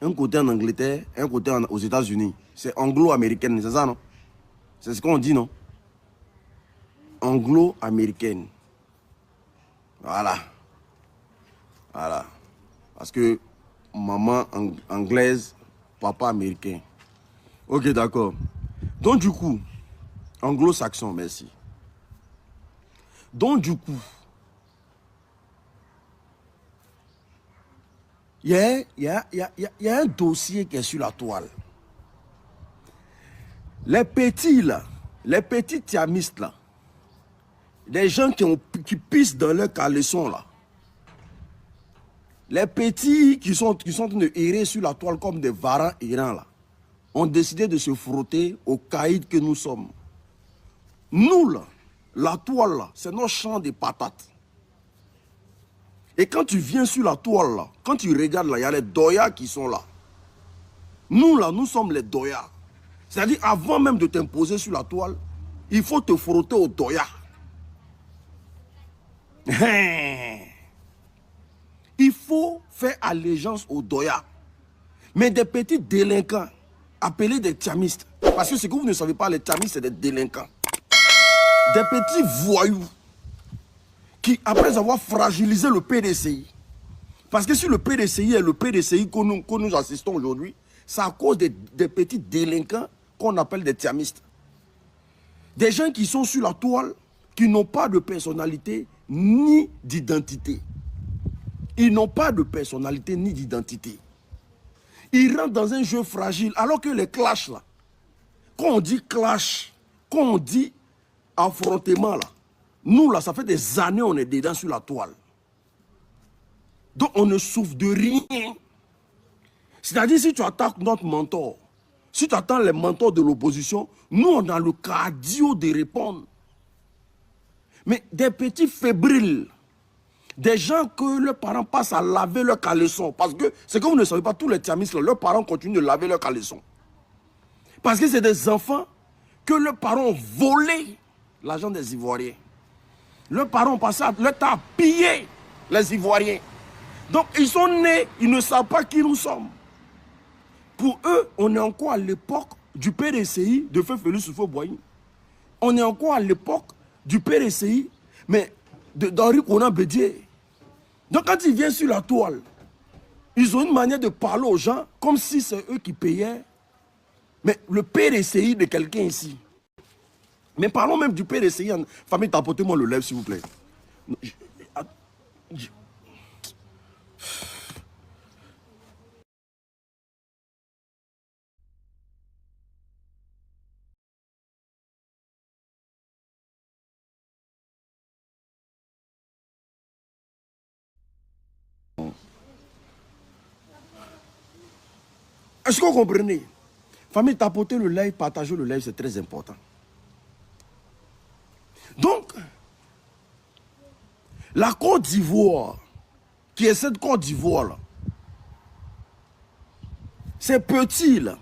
Un côté en Angleterre, un côté aux États-Unis. C'est anglo-américaine, c'est ça, non? C'est ce qu'on dit, non? Anglo-américaine. Voilà. Voilà. Parce que maman anglaise, papa américain. Ok, d'accord. Donc, du coup, anglo-saxon, merci. Donc, du coup, il y a un dossier qui est sur la toile. Les petits, là, les petits tiamistes, là, des gens qui pissent dans leur caleçon, là, les petits qui sont en train de errer sur la toile comme des varans errants, là, ont décidé de se frotter aux caïds que nous sommes. Nous, là, la toile, là, c'est notre champ de patates. Et quand tu viens sur la toile, là, quand tu regardes, là, il y a les doyas qui sont là. Nous, là, nous sommes les doyas. C'est-à-dire, avant même de t'imposer sur la toile, il faut te frotter aux doyas. Il faut faire allégeance aux doyas. Mais des petits délinquants, appelés des tiamistes, parce que ce que vous ne savez pas, les tiamistes, c'est des délinquants. Des petits voyous qui, après avoir fragilisé le PDCI, parce que si le PDCI est le PDCI que nous assistons aujourd'hui, c'est à cause des petits délinquants qu'on appelle des tiamistes. Des gens qui sont sur la toile, qui n'ont pas de personnalité ni d'identité. Ils n'ont pas de personnalité ni d'identité. Ils rentrent dans un jeu fragile, alors que les clashs, là, quand on dit clash, quand on dit affrontement, là, nous, là, ça fait des années on est dedans sur la toile. Donc, on ne souffre de rien. C'est-à-dire, si tu attaques notre mentor, si tu attends les mentors de l'opposition, nous, on a le cardio de répondre. Mais des petits fébriles, des gens que leurs parents passent à laver leurs caleçons, parce que, c'est que vous ne savez pas, tous les tiamistes, leurs parents continuent de laver leurs caleçons. Parce que c'est des enfants que leurs parents ont volé l'argent des Ivoiriens. Leurs parents ont passé leur temps à piller les Ivoiriens. Donc, ils sont nés, ils ne savent pas qui nous sommes. Pour eux, on est encore à l'époque du PDCI de Feu Félix Houphouët-Boigny. On est encore à l'époque du PDCI, mais d'Henri Konan Bédié. Donc, quand ils viennent sur la toile, ils ont une manière de parler aux gens comme si c'est eux qui payaient. Mais le PDCI de quelqu'un ici. Mais parlons même du PDCI. Famille, tapotez-moi le lèvre, s'il vous plaît. Est-ce que vous comprenez? Famille, tapotez le live, partagez le live, c'est très important. Donc, la Côte d'Ivoire, qui est cette Côte d'Ivoire-là, ces petits-là,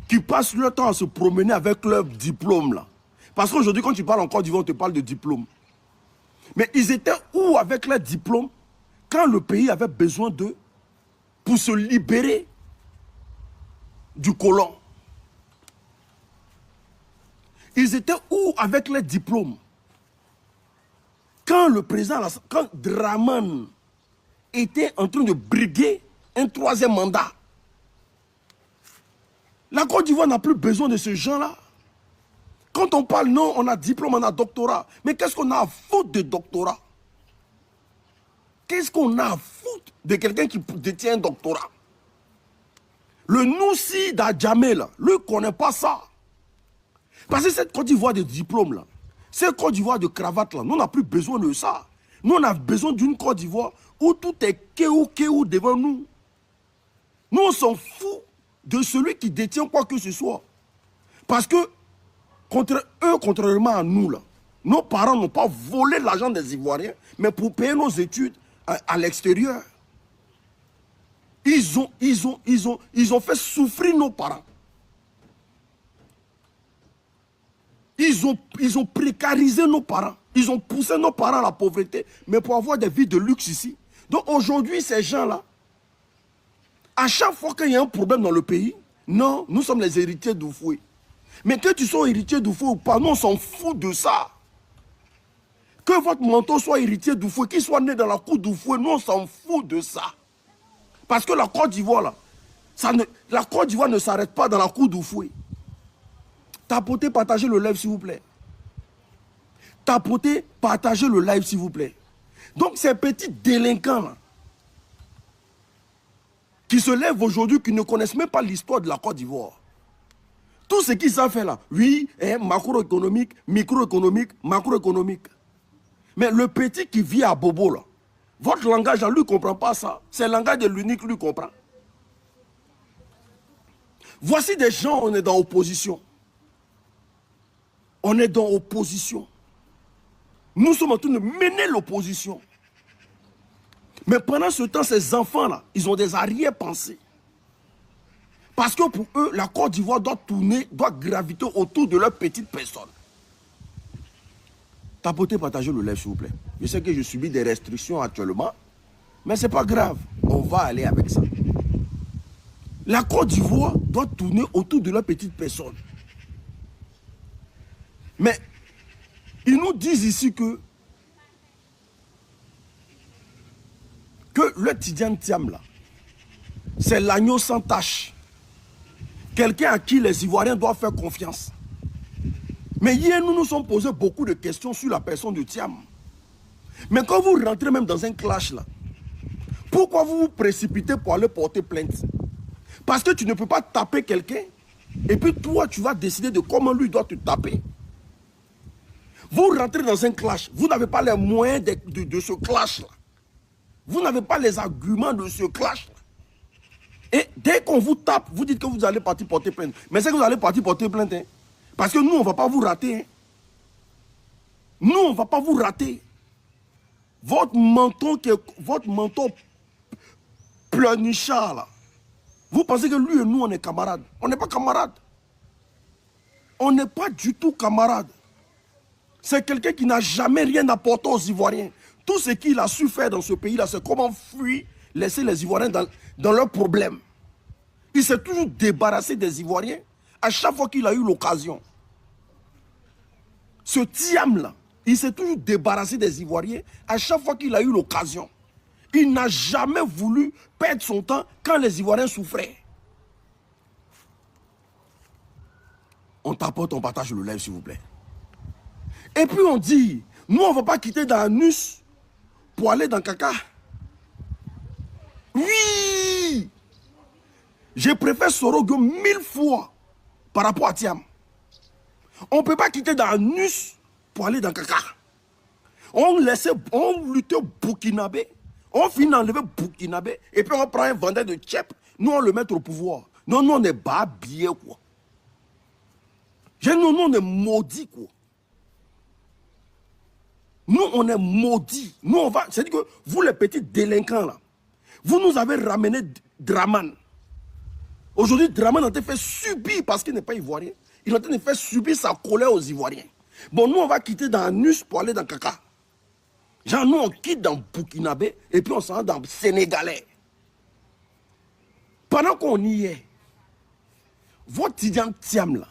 qui passent leur temps à se promener avec leur diplôme là. Parce qu'aujourd'hui, quand tu parles en Côte d'Ivoire, on te parle de diplôme. Mais ils étaient où avec leur diplôme quand le pays avait besoin d'eux pour se libérer du colon? Ils étaient où avec leur diplôme quand le président, quand Dramane était en train de briguer un troisième mandat? La Côte d'Ivoire n'a plus besoin de ce genre-là. Quand on parle, non, on a diplôme, on a doctorat. Mais qu'est-ce qu'on a à foutre de doctorat? Qu'est-ce qu'on a à foutre de quelqu'un qui détient un doctorat? Le Noussi d'Adjamé, là, lui, ne connaît pas ça. Parce que cette Côte d'Ivoire de diplôme, là, cette Côte d'Ivoire de cravate, là, nous, on n'a plus besoin de ça. Nous, on a besoin d'une Côte d'Ivoire où tout est kéou devant nous. Nous, on s'en fout de celui qui détient quoi que ce soit. Parce que, contre eux, contrairement à nous, là, nos parents n'ont pas volé l'argent des Ivoiriens, mais pour payer nos études à l'extérieur. Ils ont fait souffrir nos parents. Ils ont précarisé nos parents. Ils ont poussé nos parents à la pauvreté, mais pour avoir des vies de luxe ici. Donc aujourd'hui, ces gens-là, À chaque fois qu'il y a un problème dans le pays, non, nous sommes les héritiers d'Oufoué. Mais que tu sois héritier d'Oufoué ou pas, nous on s'en fout de ça. Que votre mentor soit héritier d'Oufoué, qu'il soit né dans la cour d'Oufoué, nous on s'en fout de ça. Parce que la Côte d'Ivoire là, la Côte d'Ivoire ne s'arrête pas dans la cour d'Oufoué. Tapotez, partagez le live s'il vous plaît. Tapotez, partagez le live s'il vous plaît. Donc ces petits délinquants là, qui se lèvent aujourd'hui, qui ne connaissent même pas l'histoire de la Côte d'Ivoire. Tout ce qu'ils savent faire là, oui, macroéconomique, microéconomique, macroéconomique. Mais le petit qui vit à Bobo là, votre langage là, lui ne comprend pas ça. C'est le langage de l'unique, lui comprend. Voici des gens, on est dans l'opposition. On est dans l'opposition. Nous sommes en train de mener l'opposition. Mais pendant ce temps, ces enfants-là, ils ont des arrière-pensées. Parce que pour eux, la Côte d'Ivoire doit tourner, doit graviter autour de leur petite personne. Tapotez, partagez le live, s'il vous plaît. Je sais que je subis des restrictions actuellement, mais ce n'est pas grave. On va aller avec ça. La Côte d'Ivoire doit tourner autour de leur petite personne. Mais ils nous disent ici que le Tidiane Thiam là, c'est l'agneau sans tache. Quelqu'un à qui les Ivoiriens doivent faire confiance. Mais hier, nous nous sommes posé beaucoup de questions sur la personne de Thiam. Mais quand vous rentrez même dans un clash là, pourquoi vous vous précipitez pour aller porter plainte? Parce que tu ne peux pas taper quelqu'un et puis toi, tu vas décider de comment lui doit te taper. Vous rentrez dans un clash, vous n'avez pas les moyens de ce clash là. Vous n'avez pas les arguments de ce clash là. Et dès qu'on vous tape, vous dites que vous allez partir porter plainte. Mais c'est que vous allez partir porter plainte. Hein. Parce que nous, on ne va pas vous rater. Hein. Nous, on ne va pas vous rater. Votre menton pleurnichard là. Vous pensez que lui et nous, on est camarades. On n'est pas camarades. On n'est pas du tout camarades. C'est quelqu'un qui n'a jamais rien apporté aux Ivoiriens. Tout ce qu'il a su faire dans ce pays-là, c'est comment fuir, laisser les Ivoiriens dans leurs problèmes. Il s'est toujours débarrassé des Ivoiriens à chaque fois qu'il a eu l'occasion. Ce Thiam-là, il s'est toujours débarrassé des Ivoiriens à chaque fois qu'il a eu l'occasion. Il n'a jamais voulu perdre son temps quand les Ivoiriens souffraient. On tapote, on partage le live, s'il vous plaît. Et puis on dit, nous on ne va pas quitter Danus pour aller dans Caca. Oui! Je préfère Sorogo 1000 fois par rapport à Thiam. On ne peut pas quitter Danus pour aller dans Caca. On luttait Burkinabé. On finit d'enlever Burkinabé. Et puis on prend un vendeur de tchèp. Nous on le met au pouvoir. Non, nous on est babillés quoi. Nous on est maudits quoi. Nous, on est maudits. Nous, on va... C'est-à-dire que vous, les petits délinquants, là, vous nous avez ramené Draman. Aujourd'hui, Draman a été fait subir parce qu'il n'est pas ivoirien. Il a été fait subir sa colère aux Ivoiriens. Bon, nous, on va quitter dans Nus pour aller dans Caca. Genre, nous, on quitte dans Burkinabé et puis on s'en va dans Sénégalais. Pendant qu'on y est, votre Tidiane Thiam, là,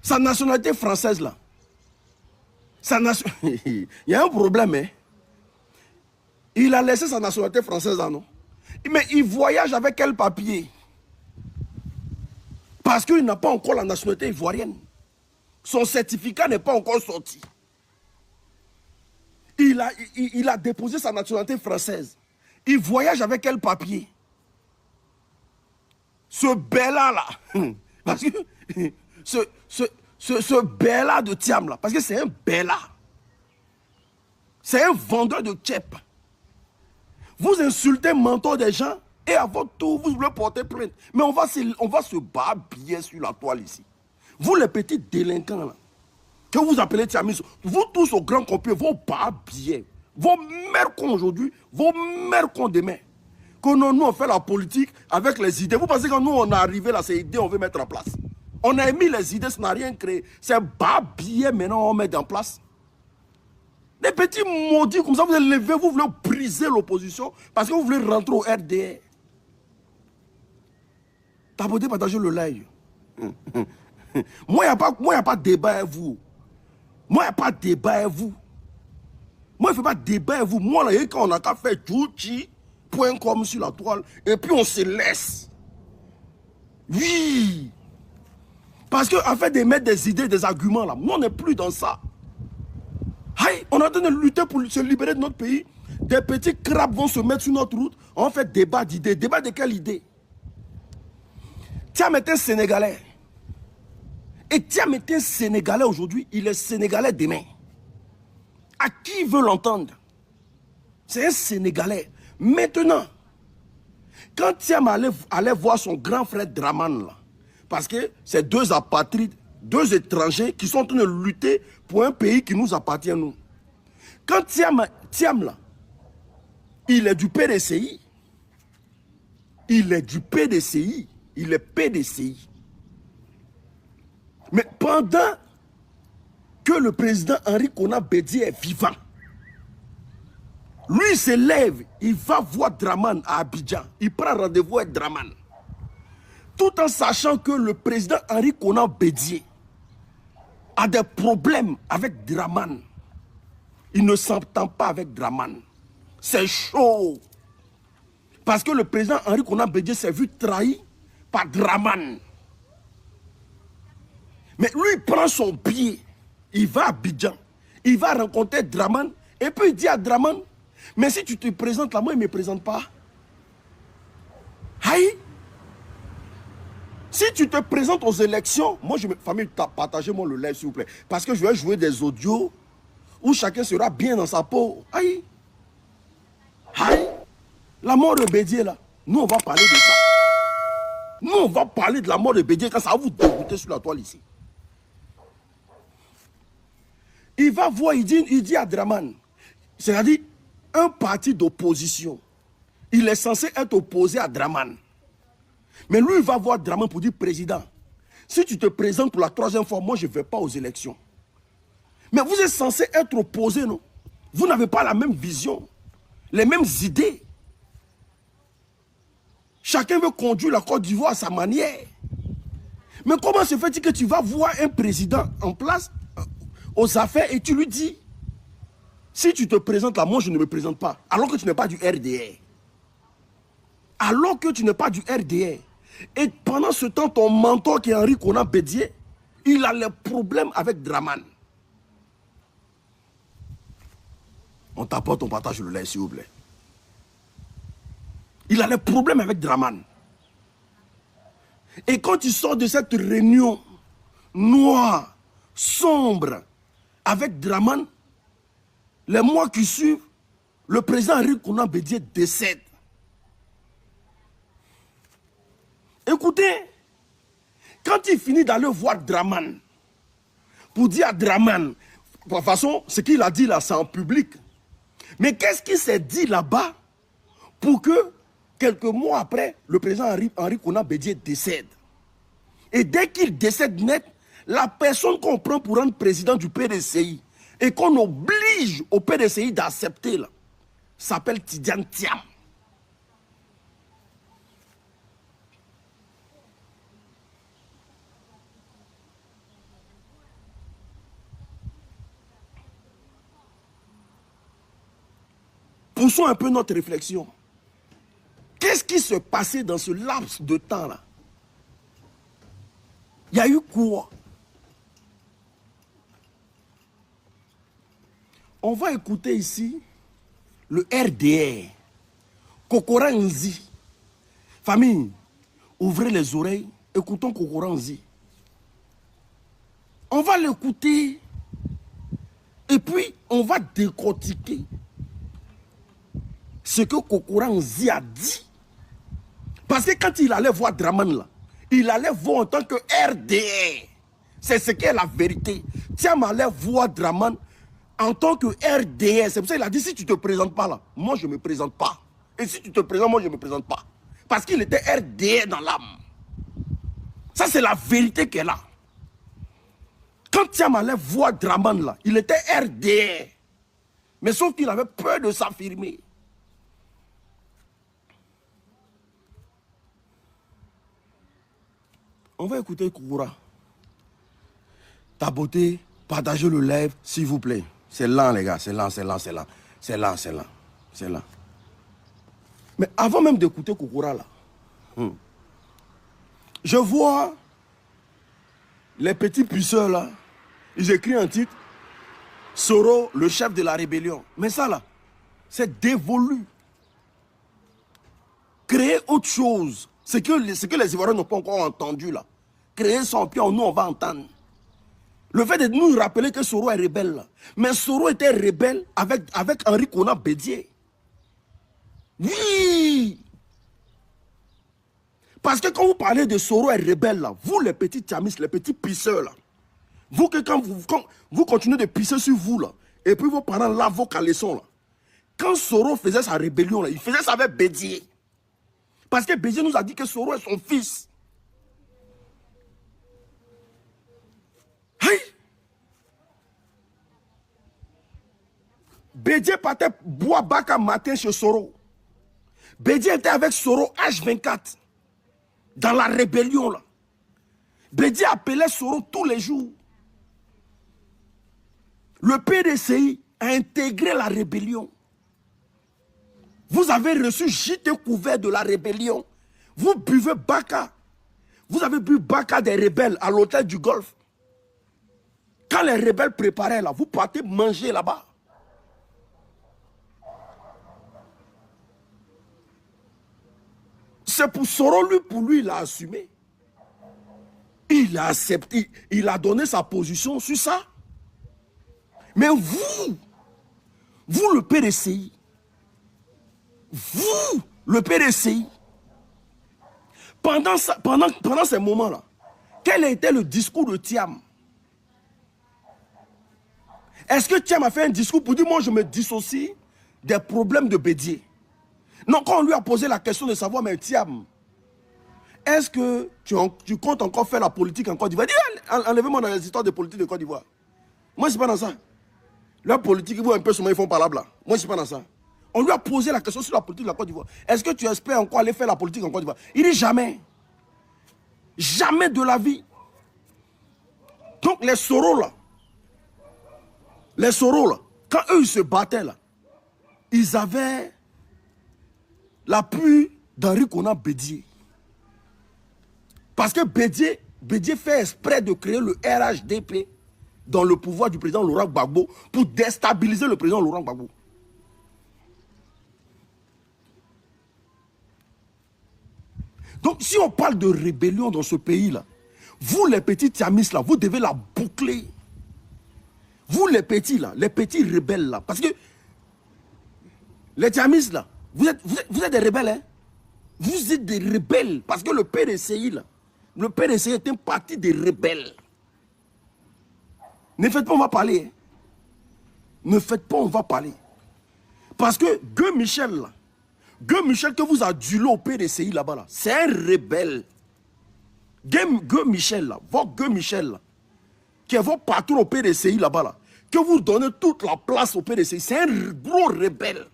sa nationalité française, là, il y a un problème. Hein? Il a laissé sa nationalité française, là, non? Mais il voyage avec quel papier? Parce qu'il n'a pas encore la nationalité ivoirienne. Son certificat n'est pas encore sorti. Il a déposé sa nationalité française. Il voyage avec quel papier? Ce Bella là. Parce que ce Bella de Thiam là, parce que c'est un Bella. C'est un vendeur de tchèp. Vous insultez le menton des gens et à votre tour, vous voulez porter plainte. Mais on va se babiller sur la toile ici. Vous les petits délinquants là, que vous appelez Thiamis, vous tous au grand complet, vos babillés, vos mères cons aujourd'hui, vos mères cons demain. Que nous on fait la politique avec les idées. Vous pensez que nous on est arrivé là, ces idées on veut mettre en place. On a émis les idées, ça n'a rien créé. C'est babillé maintenant, on met en place. Des petits maudits comme ça, vous allez lever, vous voulez briser l'opposition parce que vous voulez rentrer au RDR. T'abonnez, partagez le live. Moi, il n'y a pas de débat avec vous. Moi, il n'y a pas de débat avec vous. Moi, il ne fais pas de débat avec vous. Moi, là, quand on a qu'à faire Juchi.com sur la toile, et puis on se laisse. Oui. Parce qu'en fait, de mettre des idées, des arguments, là, moi, on n'est plus dans ça. Aïe, on est en train de lutter pour se libérer de notre pays. Des petits crabes vont se mettre sur notre route. On fait débat d'idées. Débat de quelle idée? Thiam est un Sénégalais. Et Thiam est un Sénégalais aujourd'hui. Il est Sénégalais demain. À qui veut l'entendre? C'est un Sénégalais. Maintenant, quand Thiam allait voir son grand frère Draman, là, parce que c'est deux apatrides, deux étrangers qui sont en train de lutter pour un pays qui nous appartient, nous. Quand Thiam là, il est du PDCI. Il est du PDCI. Il est PDCI. Mais pendant que le président Henri Konan Bédié est vivant, lui il se lève, il va voir Draman à Abidjan. Il prend rendez-vous avec Draman. Tout en sachant que le président Henri Konan Bédié a des problèmes avec Draman. Il ne s'entend pas avec Draman. C'est chaud. Parce que le président Henri Konan Bédié s'est vu trahi par Draman. Mais lui, il prend son billet. Il va à Abidjan. Il va rencontrer Draman. Et puis il dit à Draman, mais si tu te présentes là, moi, il ne me présente pas. Aïe. Si tu te présentes aux élections, moi, famille, partagez-moi le live, s'il vous plaît. Parce que je vais jouer des audios où chacun sera bien dans sa peau. Aïe. Aïe. La mort de Bédié, là. Nous, on va parler de ça. Nous, on va parler de la mort de Bédié quand ça va vous dégoûter sur la toile ici. Il va voir, il dit à Draman, c'est-à-dire un parti d'opposition. Il est censé être opposé à Draman. Mais lui, il va voir Draman pour dire, président, si tu te présentes pour la troisième fois, moi, je ne vais pas aux élections. Mais vous êtes censé être opposé, non? Vous n'avez pas la même vision, les mêmes idées. Chacun veut conduire la Côte d'Ivoire à sa manière. Mais comment se fait-il que tu vas voir un président en place aux affaires et tu lui dis, si tu te présentes là, moi je ne me présente pas, alors que tu n'es pas du RDR. Alors que tu n'es pas du RDR. Et pendant ce temps, ton mentor qui est Henri Konan Bédié, il a les problèmes avec Draman. On t'apporte, on partage le lait, s'il vous plaît. Il a les problèmes avec Draman. Et quand il sort de cette réunion noire, sombre, avec Draman, les mois qui suivent, le président Henri Konan Bédié décède. Écoutez, quand il finit d'aller voir Draman, pour dire à Draman, de toute façon, ce qu'il a dit là, c'est en public. Mais qu'est-ce qu'il s'est dit là-bas pour que, quelques mois après, le président Henri Konan Bédié décède? Et dès qu'il décède net, la personne qu'on prend pour rendre président du PDCI et qu'on oblige au PDCI d'accepter, s'appelle Tidiane Thiam. Poussons un peu notre réflexion. Qu'est-ce qui se passait dans ce laps de temps-là? Il y a eu quoi? On va écouter ici le RDR. Kokora Nzi. Famille, ouvrez les oreilles, écoutons Kokora Nzi. On va l'écouter et puis on va décortiquer ce que Kokora Nzi a dit. Parce que quand il allait voir Draman là, il allait voir en tant que RDR. C'est ce qui est la vérité. Thiam allait voir Draman en tant que RDR. C'est pour ça qu'il a dit, si tu ne te présentes pas là, moi je ne me présente pas. Et si tu te présentes, moi je ne me présente pas. Parce qu'il était RDR dans l'âme. Ça c'est la vérité qu'elle a. Quand Thiam allait voir Draman là, il était RDR. Mais sauf qu'il avait peur de s'affirmer. On va écouter Koukoura. Ta beauté, partagez le live, s'il vous plaît. C'est lent, les gars. C'est lent, c'est lent, c'est lent. C'est lent, c'est lent. C'est lent. Mais avant même d'écouter Koukoura, là, je vois les petits puceurs, là. Ils écrivent un titre. Soro, le chef de la rébellion. Mais ça, là, c'est dévolu. Créer autre chose. Ce que les Ivoiriens n'ont pas encore entendu, là. Créer son pied, nous, on va entendre. Le fait de nous rappeler que Soro est rebelle, là. Mais Soro était rebelle avec Henri Konan Bédié. Oui! Parce que quand vous parlez de Soro est rebelle, là, vous, les petits tchamis, les petits pisseurs, là, vous, quand vous continuez de pisser sur vous, là, et puis vos parents lavent vos caleçons, là, quand Soro faisait sa rébellion, là, il faisait ça avec Bédié. Parce que Bédié nous a dit que Soro est son fils. Hey! Bédié partait boire baka matin chez Soro. Bédié était avec Soro H24. Dans la rébellion, là. Bédié appelait Soro tous les jours. Le PDCI a intégré la rébellion. Vous avez reçu gîte couvert de la rébellion. Vous buvez baka. Vous avez bu baka des rebelles à l'hôtel du Golfe. Quand les rebelles préparaient là, vous partez manger là-bas. C'est pour Soro, pour lui, il a assumé. Il a accepté, il a donné sa position sur ça. Mais vous le PDCI, vous, le PDCI, pendant ces moments-là, quel était le discours de Thiam? Est-ce que Thiam a fait un discours pour dire, moi je me dissocie des problèmes de Bédié? Non, quand on lui a posé la question de savoir, mais Thiam, est-ce que tu comptes encore faire la politique en Côte d'Ivoire? Enlevez-moi dans les histoires de politique de Côte d'Ivoire. Moi, je ne suis pas dans ça. La politique, ils vont un peu sur moi, ils font par là. Moi, je ne suis pas dans ça. On lui a posé la question sur la politique de la Côte d'Ivoire. Est-ce que tu espères encore aller faire la politique en Côte d'Ivoire? Il dit jamais. Jamais de la vie. Donc, les Soro, là, quand eux, ils se battaient, là, ils avaient l'appui d'Henri Konan Bédié. Parce que Bédié fait exprès de créer le RHDP dans le pouvoir du président Laurent Gbagbo pour déstabiliser le président Laurent Gbagbo. Donc, si on parle de rébellion dans ce pays-là, vous, les petits Tiamis, là, vous devez la boucler. Vous, les petits, là, les petits rebelles, là, parce que les Tiamis, là, vous êtes des rebelles, hein? Vous êtes des rebelles, parce que le PDCI, là, le PDCI est un parti des rebelles. Ne faites pas, on va parler. Hein? Ne faites pas, on va parler. Parce que Gueux Michel, là, Gueux Michel que vous adulez au PDCI là-bas, là, c'est un rebelle. Gueux Michel, là, votre Gueux Michel, là, qui est votre patron au PDCI là-bas, là, que vous donnez toute la place au PDCI, c'est un gros rebelle.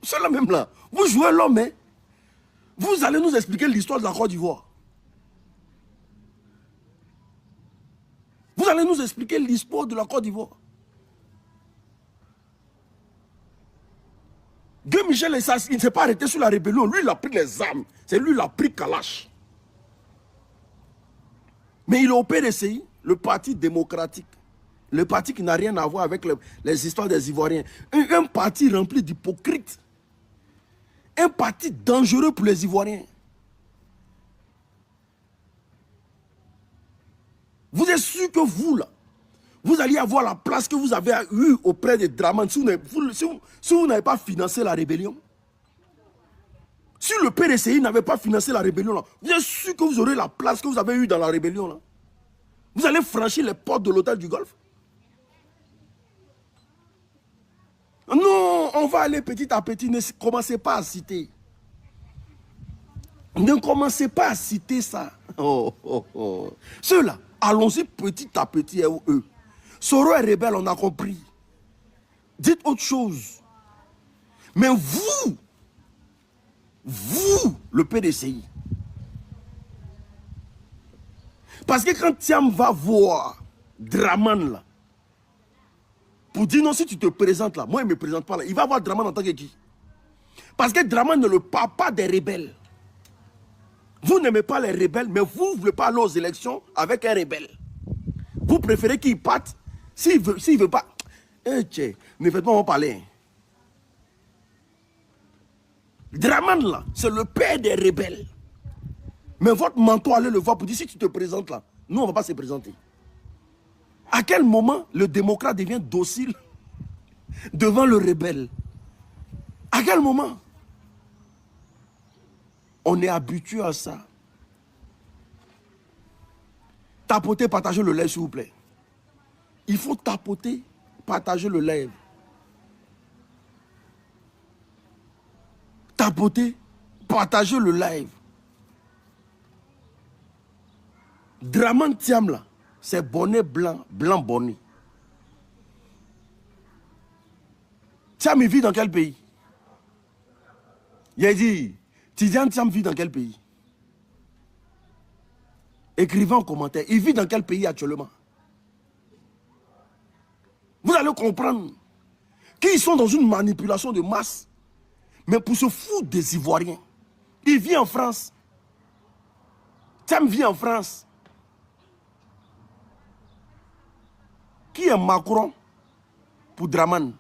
C'est là même là. Vous jouez l'homme, hein? Vous allez nous expliquer l'histoire de la Côte d'Ivoire. Vous allez nous expliquer l'histoire de la Côte d'Ivoire. Gueux Michel, il ne s'est pas arrêté sur la rébellion. Lui, il a pris les armes. C'est lui, il a pris Kalash. Mais il est au PDCI, le parti démocratique. Le parti qui n'a rien à voir avec les histoires des Ivoiriens. Un parti rempli d'hypocrites. Un parti dangereux pour les Ivoiriens. Vous êtes sûr que vous, là, vous alliez avoir la place que vous avez eue auprès des Draman si vous n'avez pas financé la rébellion? Si le PDCI n'avait pas financé la rébellion, là, vous êtes sûr que vous aurez la place que vous avez eue dans la rébellion, là? Vous allez franchir les portes de l'hôtel du Golfe? Non, on va aller petit à petit. Ne commencez pas à citer. Ne commencez pas à citer ça. Oh, oh, oh. Ceux-là, allons-y petit à petit, eux. Soro est rebelle, on a compris. Dites autre chose. Mais vous, Vous, le PDCI. Parce que quand Thiam va voir Draman là, pour dire non, si tu te présentes là, moi il ne me présente pas là, il va voir Draman en tant que qui? Parce que Draman ne le parle pas des rebelles. Vous n'aimez pas les rebelles, mais vous ne voulez pas aller aux élections avec un rebelle. Vous préférez qu'il parte. S'il ne veut pas, ne faites pas en parler. Draman là, c'est le père des rebelles. Mais votre mentor allait le voir pour dire si tu te présentes là, nous on ne va pas se présenter. À quel moment le démocrate devient docile devant le rebelle? À quel moment? On est habitué à ça. Tapoter, partager le live s'il vous plaît. Il faut tapoter, partager le live. Tapoter, partager le live. Draman Thiam là, c'est bonnet blanc, blanc bonnet. Thiam il vit dans quel pays? Il a dit, Tidiane Thiam vit dans quel pays? Écrivez en commentaire, il vit dans quel pays actuellement? Vous allez comprendre qu'ils sont dans une manipulation de masse. Mais pour se foutre des Ivoiriens, il vit en France. Thiam vit en France. Qui est Macron pour Draman?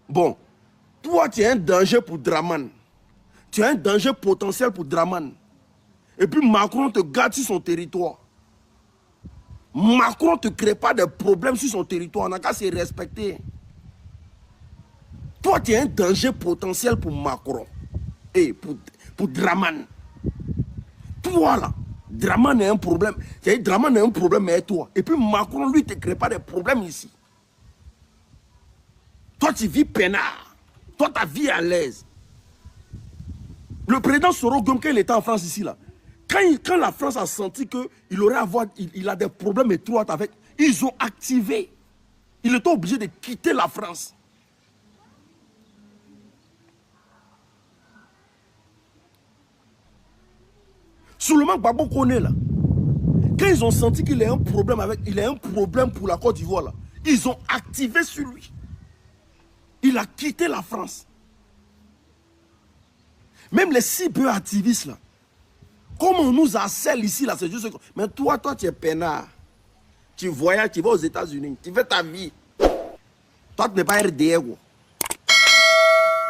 Bon, toi tu es un danger pour Draman. Tu es un danger potentiel pour Draman. Et puis Macron te garde sur son territoire. Macron ne te crée pas de problèmes sur son territoire. On n'a qu'à se respecter. Toi tu es un danger potentiel pour Macron. Et pour Draman. Toi là. Draman est un problème. Draman est un problème avec toi. Et puis Macron, lui, ne te crée pas de problèmes ici. Toi, tu vis peinard. Toi, ta vie est à l'aise. Le président Soro Gom, quand il était en France ici, là, quand la France a senti qu'il a des problèmes étroits avec, ils ont activé. Il était obligé de quitter la France. Souleymane Gbagbo connaît là. Quand ils ont senti qu'il a un problème pour la Côte d'Ivoire là, ils ont activé sur lui. Il a quitté la France. Même les si peu activistes là, comme on nous harcèle ici là, c'est juste que... Mais toi tu es peinard. Tu voyages, tu vas aux États-Unis, tu fais ta vie. Toi tu n'es pas RDR.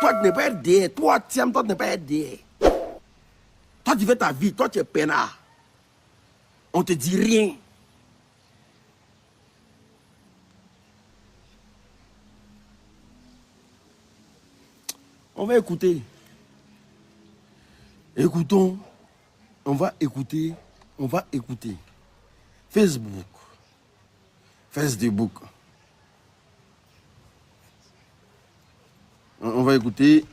Toi tu n'es pas RDR. Toi tu n'es pas RDR. Toi, tu fais ta vie, toi, tu es peinard. On ne te dit rien. On va écouter. Écoutons. On va écouter. On va écouter. Facebook. Facebook. On va écouter.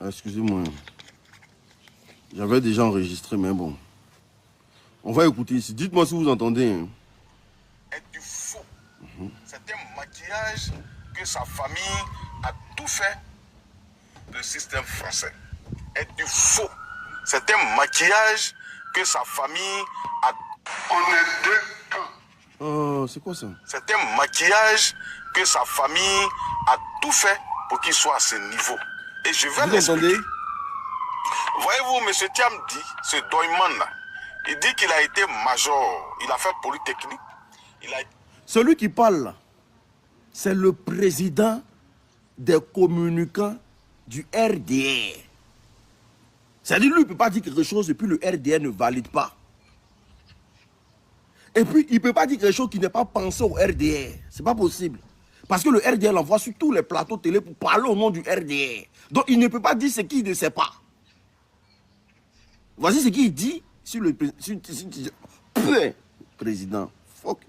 Excusez-moi. J'avais déjà enregistré, mais bon. On va écouter ici. Dites-moi si vous entendez. Hein. Est du faux. C'est un maquillage que sa famille a tout fait. Le système français est du faux. C'est un maquillage que sa famille a... On est deux camps. Oh, c'est quoi ça? C'est un maquillage que sa famille a tout fait pour qu'il soit à ce niveau. Et je vais l'expliquer. Voyez-vous, M. Thiam dit, ce Doyman là, il dit qu'il a été major, il a fait Polytechnique. Celui qui parle là, c'est le président des communicants du RDR. C'est-à-dire, lui, il ne peut pas dire quelque chose et puis le RDR ne valide pas. Et puis, il ne peut pas dire quelque chose qui n'est pas pensé au RDR. Ce n'est pas possible. Parce que le RDR l'envoie sur tous les plateaux télé pour parler au nom du RDR. Donc, il ne peut pas dire ce qu'il ne sait pas. Voici ce qu'il dit sur le président. Fuck.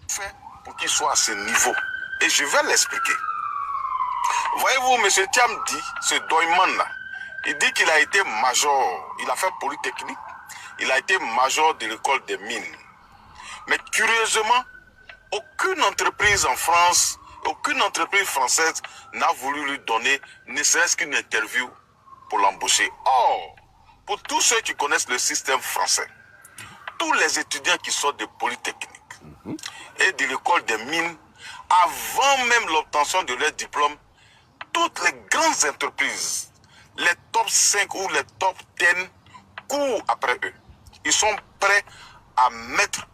Fait pour qu'il soit à ce niveau. Et je vais l'expliquer. Voyez-vous, M. Thiam dit, ce Doyman là, il dit qu'il a été major, il a fait Polytechnique, il a été major de l'école des mines. Mais curieusement, aucune entreprise en France, aucune entreprise française n'a voulu lui donner ne serait-ce qu'une interview pour l'embaucher. Or, pour tous ceux qui connaissent le système français, tous les étudiants qui sortent de Polytechnique et de l'école des mines, avant même l'obtention de leur diplôme, toutes les grandes entreprises, les top 5 ou les top 10 courent après eux. Ils sont prêts à mettre,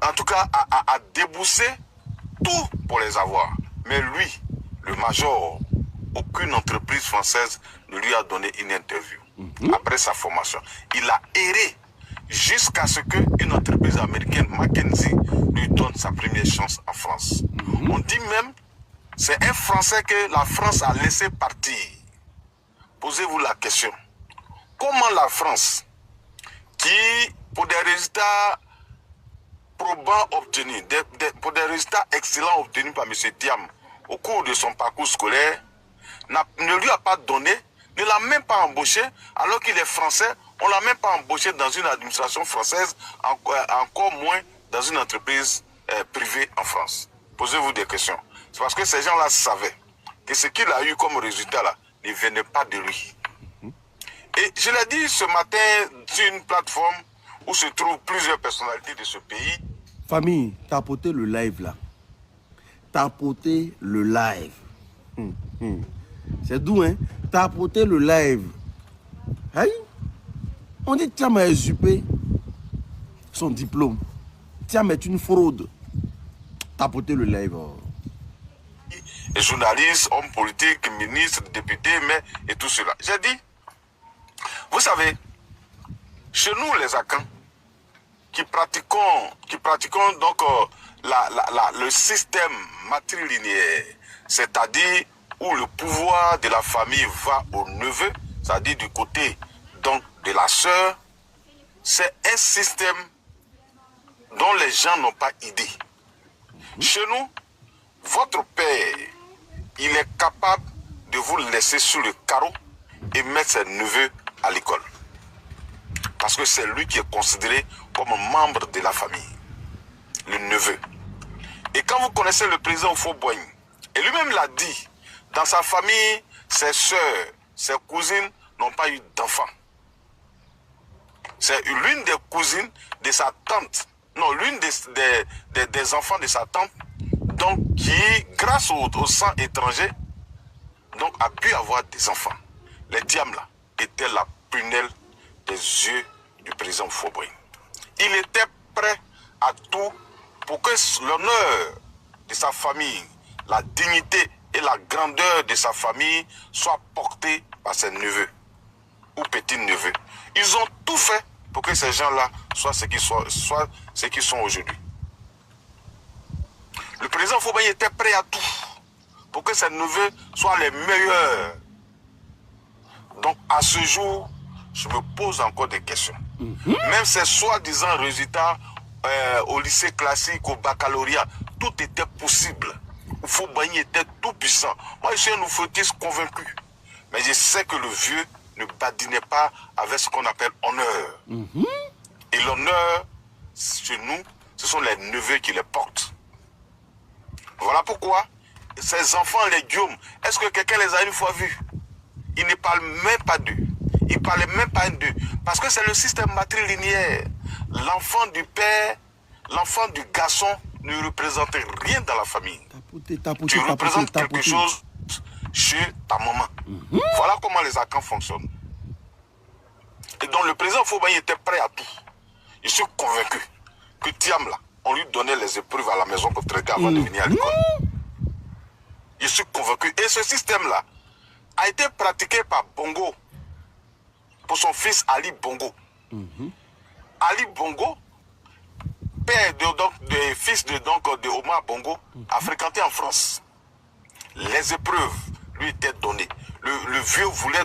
en tout cas à débourser tout pour les avoir. Mais lui, le major, aucune entreprise française ne lui a donné une interview. Après sa formation, il a erré jusqu'à ce qu'une entreprise américaine, McKinsey, lui donne sa première chance en France. On dit même, c'est un Français que la France a laissé partir. Posez-vous la question. Comment la France, qui, pour des résultats probants obtenus, pour des résultats excellents obtenus par M. Thiam au cours de son parcours scolaire, ne lui a pas donné, ne l'a même pas embauché, alors qu'il est français, on ne l'a même pas embauché dans une administration française, encore moins dans une entreprise privée en France. Posez-vous des questions. C'est parce que ces gens-là savaient que ce qu'il a eu comme résultat là ne venait pas de lui. Et je l'ai dit ce matin sur une plateforme où se trouvent plusieurs personnalités de ce pays. Famille, t'as apporté le live là. T'as apporté le live. C'est doux, hein? T'as apporté le live. Hey? On dit Thiam a usurpé son diplôme. Thiam est une fraude. T'as apporté le live. Oh. Et journalistes, hommes politiques, ministres, députés, mais et tout cela. J'ai dit, vous savez, chez nous les Akans, qui pratiquons donc le système matrilinéaire, c'est-à-dire où le pouvoir de la famille va au neveu, c'est-à-dire du côté donc de la sœur, c'est un système dont les gens n'ont pas idée. Chez nous, votre père, il est capable de vous laisser sur le carreau et mettre ses neveux à l'école. Parce que c'est lui qui est considéré comme un membre de la famille, le neveu. Et quand vous connaissez le président Houphouët-Boigny, et lui-même l'a dit, dans sa famille, ses soeurs, ses cousines n'ont pas eu d'enfants. C'est l'une des cousines de sa tante, non, l'une des enfants de sa tante, donc qui, grâce au sang étranger, donc a pu avoir des enfants. Les Thiam là étaient la prunelle des yeux du président Houphouët-Boigny. Il était prêt à tout pour que l'honneur de sa famille, la dignité et la grandeur de sa famille soient portés par ses neveux ou petits-neveux. Ils ont tout fait pour que ces gens-là soient ce qu'ils sont aujourd'hui. Le président Houphouët-Boigny était prêt à tout pour que ses neveux soient les meilleurs. Donc à ce jour, je me pose encore des questions. Même ces soi-disant résultats au lycée classique, au baccalauréat, tout était possible. Houphouët-Boigny était tout puissant. Moi, je suis un oufotiste convaincu. Mais je sais que le vieux ne badinait pas avec ce qu'on appelle honneur. Et l'honneur, chez nous, ce sont les neveux qui les portent. Voilà pourquoi ces enfants, les Guillaume, est-ce que quelqu'un les a une fois vus? Ils ne parlent même pas d'eux. Ils ne parlaient même pas d'eux. Parce que c'est le système matrilinéaire. L'enfant du père, l'enfant du garçon ne représente rien dans la famille. Tu représentes quelque chose chez ta maman. Voilà comment les Akans fonctionnent. Et donc le président Houphouët-Boigny était prêt à tout. Je suis convaincu que Thiam là, on lui donnait les épreuves à la maison pour traiter avant de venir à l'école. Je suis convaincu. Et ce système-là a été pratiqué par Bongo pour son fils Ali Bongo. Ali Bongo, père fils de Omar Bongo, a fréquenté en France. Les épreuves lui étaient données. Le vieux voulait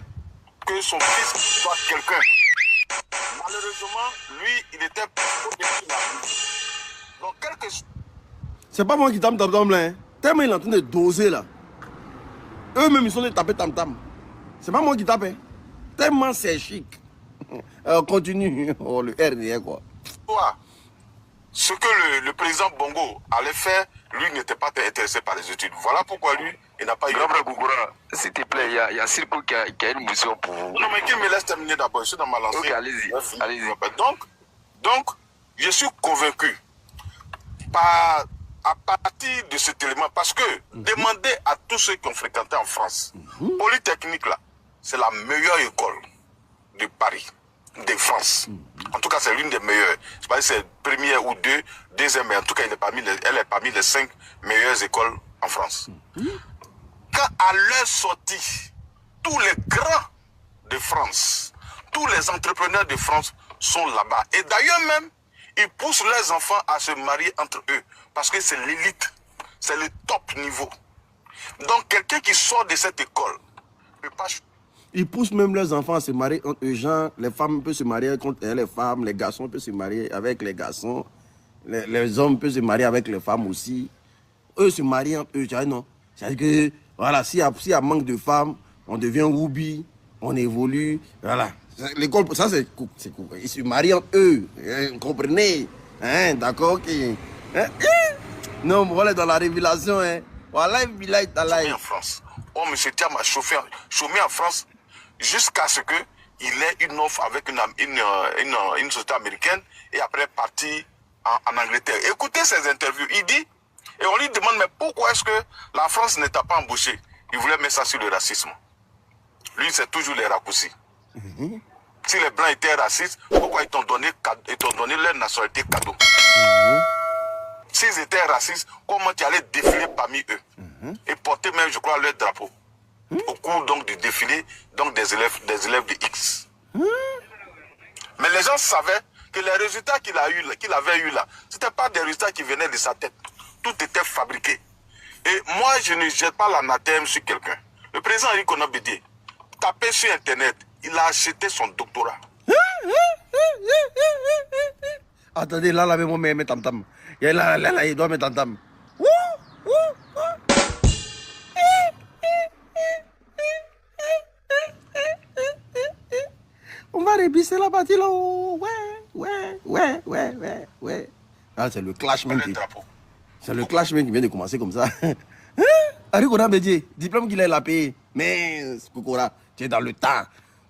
que son fils soit quelqu'un. Malheureusement, lui, il était donc quelque chose. C'est pas moi qui tape tam-tam là. Hein. Tellement il est en train de doser là. Eux-mêmes ils sont de taper tam-tam. C'est pas moi qui tape. Hein. Tellement c'est chic. Continue. Oh, le RDR, quoi. Ce que le président Bongo allait faire, lui n'était pas intéressé par les études. Voilà pourquoi lui, il n'a pas eu... Grand frère Gougoura, s'il te plaît, il y a Sirko qui a une mission pour vous. Non, mais qu'il me laisse terminer d'abord. Je suis dans ma lancée. Ok, allez-y. Donc, je suis convaincu à partir de cet élément, parce que demandez à tous ceux qui ont fréquenté en France, Polytechnique là, c'est la meilleure école de Paris, de France. En tout cas, c'est l'une des meilleures. Je ne sais pas si c'est première ou deuxième, mais en tout cas, elle est parmi les 5 meilleures écoles en France. Quand à leur sortie, tous les grands de France, tous les entrepreneurs de France sont là-bas. Et d'ailleurs même, ils poussent leurs enfants à se marier entre eux. Parce que c'est l'élite. C'est le top niveau. Donc quelqu'un qui sort de cette école ne peut pas... Ils poussent même leurs enfants à se marier entre eux. Genre, les femmes peuvent se marier contre les femmes, les garçons peuvent se marier avec les garçons, les hommes peuvent se marier avec les femmes aussi. Eux se marient entre eux, tu vois, non? C'est-à-dire que, voilà, s'il y a manque de femmes, on devient Roubi, on évolue, voilà. L'école, ça c'est cool. Ils se marient entre eux, vous comprenez? Hein, d'accord, ok. Hein? Non, voilà, dans la révélation, hein. Voilà, il est en France. Oh, M. Thiam a chômé en France jusqu'à ce qu'il ait une offre avec une société américaine et après parti en Angleterre. Écoutez ces interviews. Il dit, et on lui demande, mais pourquoi est-ce que la France ne t'a pas embauché? Il voulait mettre ça sur le racisme. Lui, c'est toujours les raccourcis. Si les Blancs étaient racistes, pourquoi ils t'ont donné leur nationalité cadeau? S'ils étaient racistes, comment tu allais défiler parmi eux et porter même, je crois, leur drapeau au cours donc du défilé donc des élèves de X. Mais les gens savaient que les résultats qu'il avait eu là, ce n'étaient pas des résultats qui venaient de sa tête. Tout était fabriqué. Et moi, je ne jette pas l'anathème sur quelqu'un. Le président Henri Konan Bédié, tapé sur Internet, il a acheté son doctorat. Attendez, là, même moi, mais tam-tam. Là, il doit mettre tam-tam. On va rébisser la partie là. Ouais. Ah, c'est le clashman qui... C'est le clashman qui vient de commencer comme ça. Henri Konan Bédié, diplôme qu'il a, il a payé. Mais, Kokora, tu es dans le temps.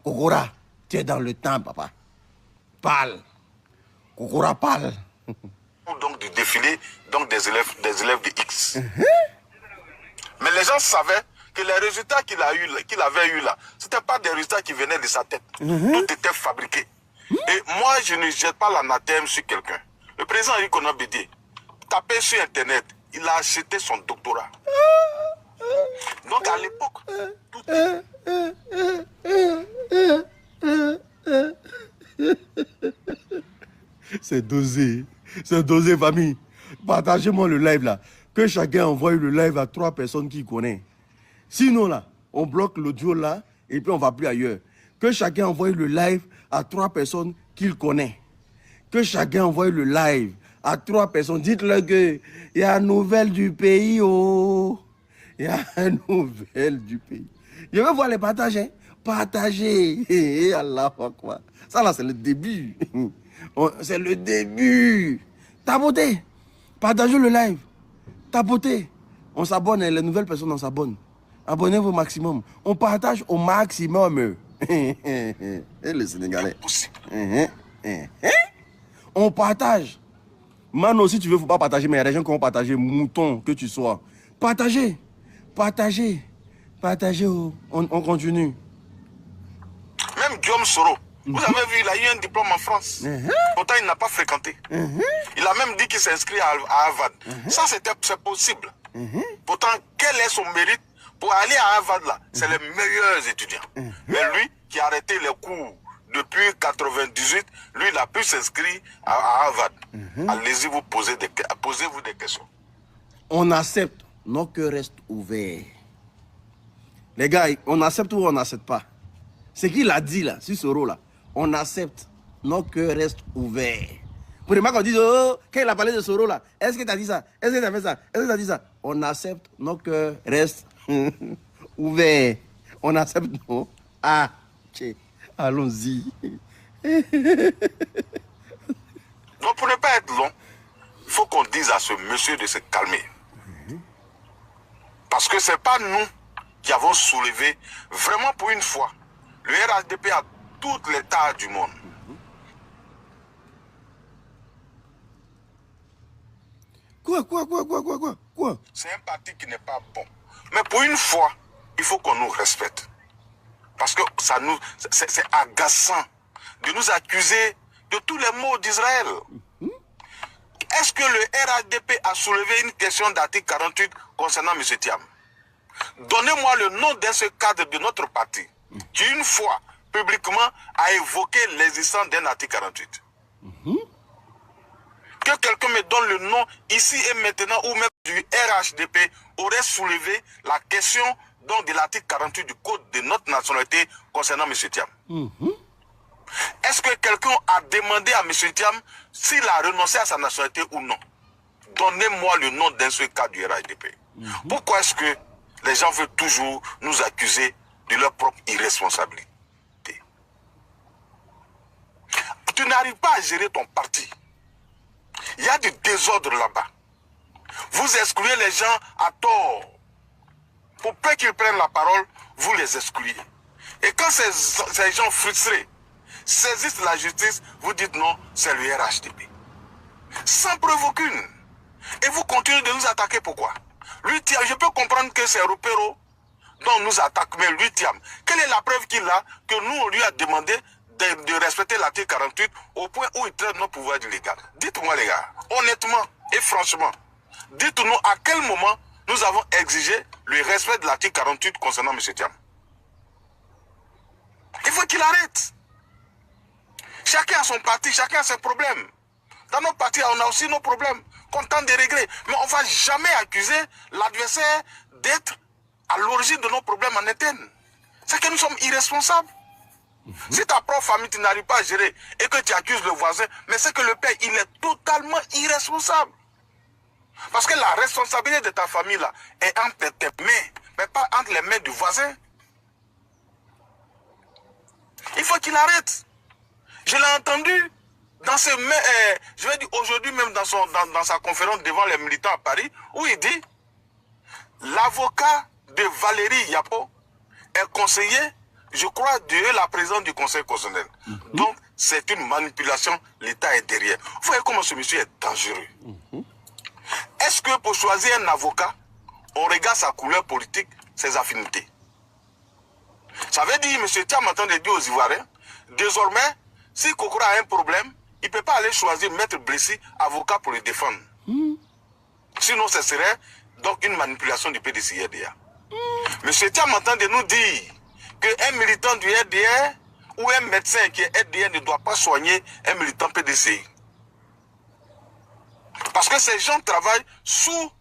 Kokora, tu es dans le temps, papa. Parle. Kokora, parle. Donc du défilé donc des élèves de X. Mais les gens savaient que les résultats qu'il avait eu là, ce n'étaient pas des résultats qui venaient de sa tête. Tout était fabriqué. Et moi, je ne jette pas l'anathème sur quelqu'un. Le président Henri Konan Bédié, tapé sur Internet, il a acheté son doctorat. Donc à l'époque, tout C'est dosé, famille. Partagez-moi le live là. Que chacun envoie le live à 3 personnes qu'il connaît. Sinon là, on bloque l'audio là et puis on va plus ailleurs. Que chacun envoie le live à 3 personnes qu'il connaît. Que chacun envoie le live à 3 personnes. Dites-leur que il y a une nouvelle du pays, oh. Il y a une nouvelle du pays. Je veux voir les partages, hein. Partagez. Allah Akbar. Ça là, c'est le début. C'est le début. Tapotez. Partagez le live. Tapotez. On s'abonne, les nouvelles personnes, on s'abonne. Abonnez-vous au maximum. On partage au maximum. Et le Sénégalais. On partage. Mano, si tu veux, il ne faut pas partager, mais il y a des gens qui vont partager. Mouton, que tu sois. Partagez. Partagez. Partagez. On continue. Même Guillaume Soro, vous avez vu, il a eu un diplôme en France. Pourtant, il n'a pas fréquenté. Il a même dit qu'il s'est inscrit à Harvard. Ça, c'est possible. Pourtant, quel est son mérite pour aller à Harvard là? C'est les meilleurs étudiants. Mais lui, qui a arrêté les cours depuis 98, lui, il a pu s'inscrire à Harvard. Allez-y, posez-vous des questions. On accepte, nos cœurs restent ouverts. Les gars, on accepte ou on n'accepte pas? Ce qu'il a dit là, sur Soro là, on accepte, nos cœurs restent ouverts. Pour les mecs qu'on dit, oh, quand il a parlé de Soro là, est-ce que tu as dit ça? Est-ce que tu as fait ça? Est-ce que tu as dit ça? On accepte, nos cœurs restent ouverts. On accepte, non? Ah, allons-y. Donc pour ne pas être long, il faut qu'on dise à ce monsieur de se calmer. Parce que ce n'est pas nous qui avons soulevé, vraiment pour une fois, le RHDP a toutes les tares du monde. Quoi? C'est un parti qui n'est pas bon. Mais pour une fois, il faut qu'on nous respecte. Parce que c'est agaçant de nous accuser de tous les maux d'Israël. Est-ce que le RHDP a soulevé une question d'article 48 concernant M. Thiam? Donnez-moi le nom d'un seul cadre de notre parti qui, une fois, publiquement, a évoqué l'existence d'un article 48. Que quelqu'un me donne le nom ici et maintenant, ou même du RHDP aurait soulevé la question donc, de l'article 48 du Code de notre nationalité concernant M. Thiam. Est-ce que quelqu'un a demandé à M. Thiam s'il a renoncé à sa nationalité ou non? Donnez-moi le nom d'un seul cas du RHDP. Pourquoi est-ce que les gens veulent toujours nous accuser de leur propre irresponsabilité? Tu n'arrives pas à gérer ton parti. Il y a du désordre là-bas. Vous excluez les gens à tort. Pour peu qu'ils prennent la parole, vous les excluez. Et quand ces gens frustrés saisissent la justice, vous dites non, c'est le RHDP. Sans preuve aucune. Et vous continuez de nous attaquer, pourquoi? Lui, Thiam, je peux comprendre que c'est Ropero dont nous attaque, mais lui, Thiam, quelle est la preuve qu'il a que nous, on lui a demandé de respecter l'article 48 au point où il traite nos pouvoirs illégal? Dites-moi, les gars, honnêtement et franchement, dites-nous à quel moment nous avons exigé le respect de l'article 48 concernant M. Thiam. Il faut qu'il arrête. Chacun a son parti, chacun a ses problèmes. Dans nos partis, on a aussi nos problèmes qu'on tente de régler. Mais on ne va jamais accuser l'adversaire d'être à l'origine de nos problèmes en interne. C'est que nous sommes irresponsables. Si ta propre famille, tu n'arrives pas à gérer et que tu accuses le voisin, mais c'est que le père, il est totalement irresponsable. Parce que la responsabilité de ta famille là est entre tes mains, mais pas entre les mains du voisin. Il faut qu'il arrête. Je l'ai entendu dans je vais dire aujourd'hui même dans sa conférence devant les militants à Paris, où il dit l'avocat de Valérie Yapo est conseiller, je crois, de la présidente du Conseil constitutionnel. Donc, c'est une manipulation, l'État est derrière. Vous voyez comment ce monsieur est dangereux. Est-ce que pour choisir un avocat, on regarde sa couleur politique, ses affinités? Ça veut dire, M. Thiam entend de dire aux Ivoiriens, désormais, si Kokora a un problème, il ne peut pas aller choisir Maître Blessy, avocat pour le défendre. Sinon, ce serait donc une manipulation du PDC-RDA. M. Thiam entend de nous dire qu'un militant du RDR ou un médecin qui est RDR ne doit pas soigner un militant PDCI. Parce que ces gens travaillent sous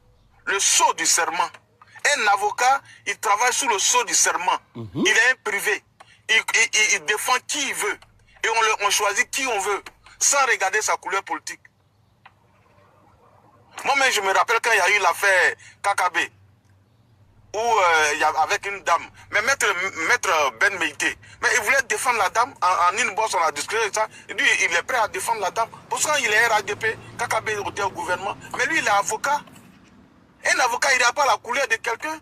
le sceau du serment. Un avocat, il travaille sous le sceau du serment. Il est un privé. Il défend qui il veut. Et on choisit qui on veut, sans regarder sa couleur politique. Moi-même, je me rappelle quand il y a eu l'affaire KKB, où avec une dame, mais maître Ben Meïté, mais il voulait défendre la dame, en une bosse, on a discuté de ça, il dit il est prêt à défendre la dame. Pour ça, il est RADP, KKB était au gouvernement, mais lui, il est avocat. Un avocat, il n'a pas la couleur de quelqu'un.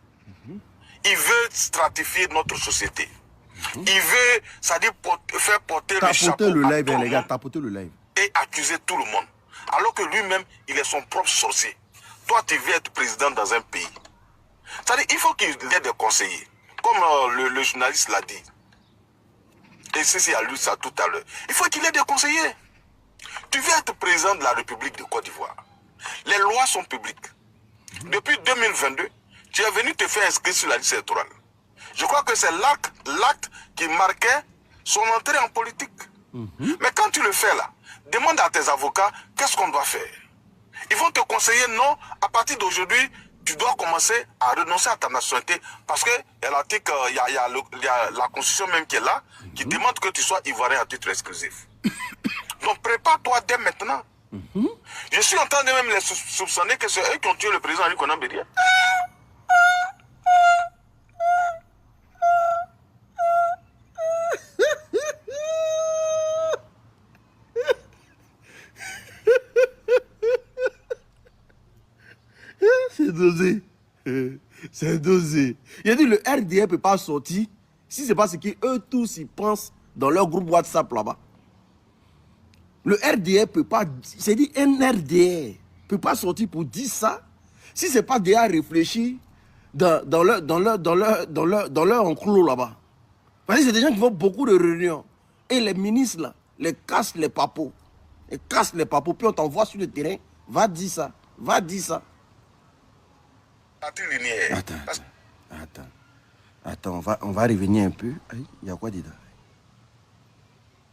Il veut stratifier notre société. Il veut, c'est-à-dire faire porter le chapeau tapotez le à live, tout les le gars, monde tapotez le live. et accuser tout le monde. Alors que lui-même, il est son propre sorcier. Toi, tu veux être président dans un pays. C'est-à-dire, il faut qu'il ait des conseillers. Comme le journaliste l'a dit. Et Cécile a lu ça tout à l'heure. Il faut qu'il ait des conseillers. Tu veux être président de la République de Côte d'Ivoire. Les lois sont publiques. Depuis 2022, tu es venu te faire inscrire sur la liste électorale. Je crois que c'est l'acte qui marquait son entrée en politique. Mais quand tu le fais là, demande à tes avocats qu'est-ce qu'on doit faire. Ils vont te conseiller non, à partir d'aujourd'hui, tu dois commencer à renoncer à ta nationalité parce que il y a la constitution même qui est là, qui demande que tu sois ivoirien à titre exclusif. Donc prépare-toi dès maintenant. Je suis en train de même les soupçonner que c'est eux qui ont tué le président Ali Konan Bédia. dosé. C'est dosé. Il a dit le RDR ne peut pas sortir si ce n'est pas ce qu'eux tous ils pensent dans leur groupe WhatsApp là-bas. Le RDR peut pas, c'est dit un RDR peut pas sortir pour dire ça si ce n'est pas déjà réfléchi dans leur enclos là-bas. Parce que c'est des gens qui font beaucoup de réunions. Et les ministres là, les cassent les papeaux. Ils cassent les papeaux, puis on t'envoie sur le terrain, va dire ça, va dire ça. Attends, on va revenir un peu. Il y a quoi dedans?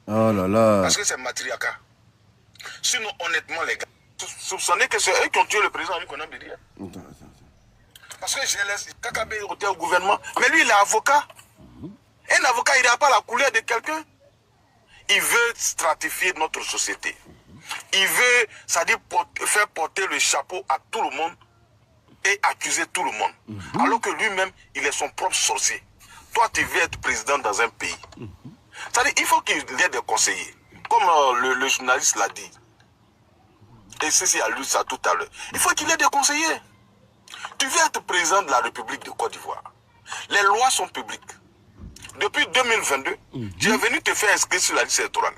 Oh là là. Parce que c'est matriarcat. Sinon, honnêtement, les gars, soupçonnez que c'est eux qui ont tué le président Nicolas Bédia. Attends. Parce que j'ai laissé Kakabe était au gouvernement. Mais lui, il est avocat. Un avocat, il n'a pas la couleur de quelqu'un. Il veut stratifier notre société. Il veut, c'est-à-dire faire porter le chapeau à tout le monde et accuser tout le monde. Alors que lui-même, il est son propre sorcier. Toi, tu veux être président dans un pays. C'est-à-dire il faut qu'il ait des conseillers. Comme le journaliste l'a dit. Et ceci a lu ça tout à l'heure. Il faut qu'il ait des conseillers. Tu veux être président de la République de Côte d'Ivoire. Les lois sont publiques. Depuis 2022, tu es venu te faire inscrire sur la liste électorale.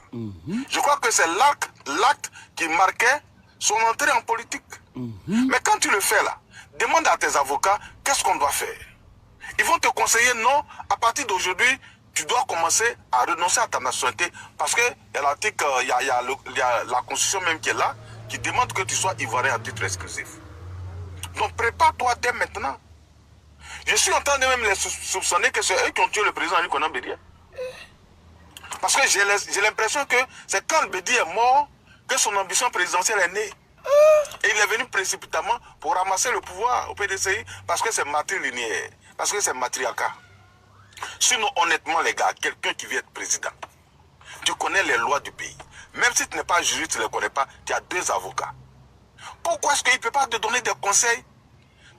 Je crois que c'est l'acte qui marquait son entrée en politique. Mais quand tu le fais là, demande à tes avocats qu'est-ce qu'on doit faire. Ils vont te conseiller non, à partir d'aujourd'hui, tu dois commencer à renoncer à ta nationalité parce que il y a la constitution même qui est là, qui demande que tu sois ivoirien à titre exclusif. Donc prépare-toi dès maintenant. Je suis en train de même les soupçonner que c'est eux qui ont tué le président Nicolas Bédia. Parce que j'ai l'impression que c'est quand le Bédi est mort que son ambition présidentielle est née. Et il est venu précipitamment pour ramasser le pouvoir au PDCI parce que c'est matrilinéaire, parce que c'est matriarcat. Sinon, honnêtement, les gars, quelqu'un qui veut être président, tu connais les lois du pays. Même si tu n'es pas juriste, tu ne les connais pas, tu as 2 avocats. Pourquoi est-ce qu'il ne peut pas te donner des conseils?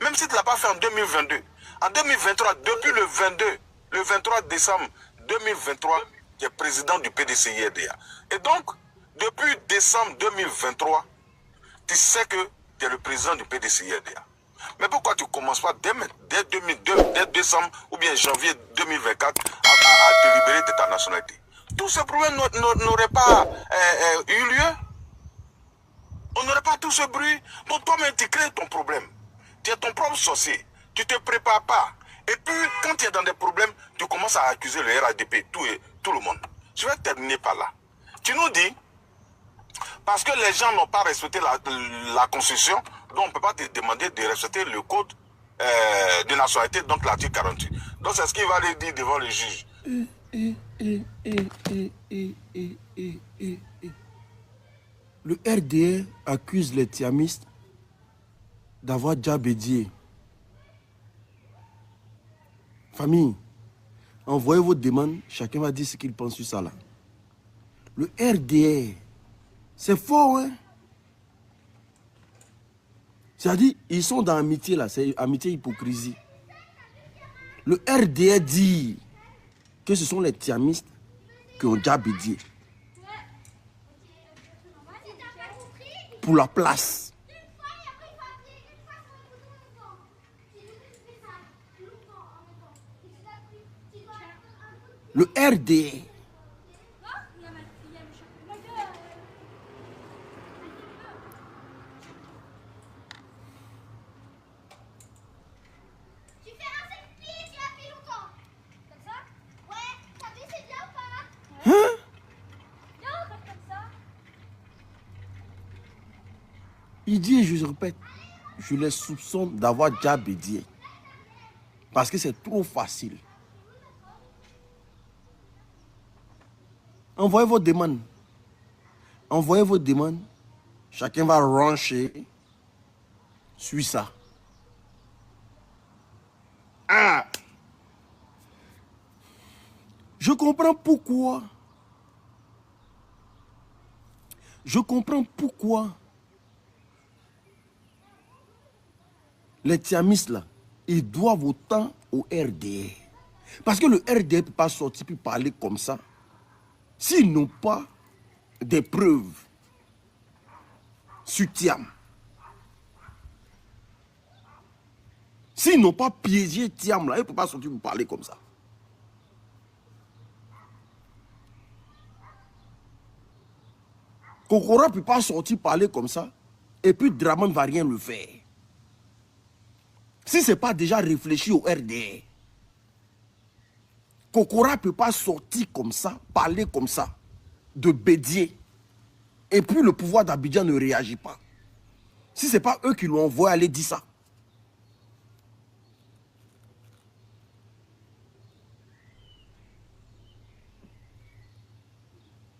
Même si tu ne l'as pas fait en 2022. En 2023, depuis le 23 décembre 2023, tu es président du PDCI-RDA. Et donc, depuis décembre 2023, tu sais que tu es le président du PDCI-RDA. Mais pourquoi tu ne commences pas dès décembre ou bien janvier 2024 à te libérer de ta nationalité? Tous ces problèmes n'auraient pas eu lieu. On n'aurait pas tout ce bruit. Donc toi-même, tu crées ton problème. Tu es ton propre sorcier. Tu ne te prépares pas. Et puis, quand tu es dans des problèmes, tu commences à accuser le RADP, tout le monde. Je vais terminer par là. Tu nous dis, parce que les gens n'ont pas respecté la Constitution, donc on ne peut pas te demander de respecter le code de nationalité, donc l'article 48. Donc c'est ce qu'il va aller dire devant le juge. Le RDR accuse les tiamistes d'avoir déjà bédié. Famille, envoyez vos demandes, chacun va dire ce qu'il pense sur ça là. Le RDR, c'est fort, hein? C'est-à-dire, ils sont dans l'amitié là, c'est amitié-hypocrisie. Le RDR dit que ce sont les tiamistes qui ont déjà bédié. Pour la place. Le RDR. Il dit, et je répète, je les soupçonne d'avoir déjà bédié. Parce que c'est trop facile. Envoyez vos demandes. Envoyez vos demandes. Chacun va rancher. Suis ça. Ah! Je comprends pourquoi. Je comprends pourquoi les tiamistes là, ils doivent autant au RDR. Parce que le RDR ne peut pas sortir puis parler comme ça s'ils n'ont pas des preuves sur Thiam. S'ils n'ont pas piégé Thiam, là, ils ne peuvent pas sortir pour parler comme ça. Kokora ne peut pas sortir parler comme ça. Et puis Draman ne va rien le faire. Si ce n'est pas déjà réfléchi au RDR. Kokora ne peut pas sortir comme ça, parler comme ça, de Bédié. Et puis le pouvoir d'Abidjan ne réagit pas. Si ce n'est pas eux qui l'ont envoyé aller dire ça.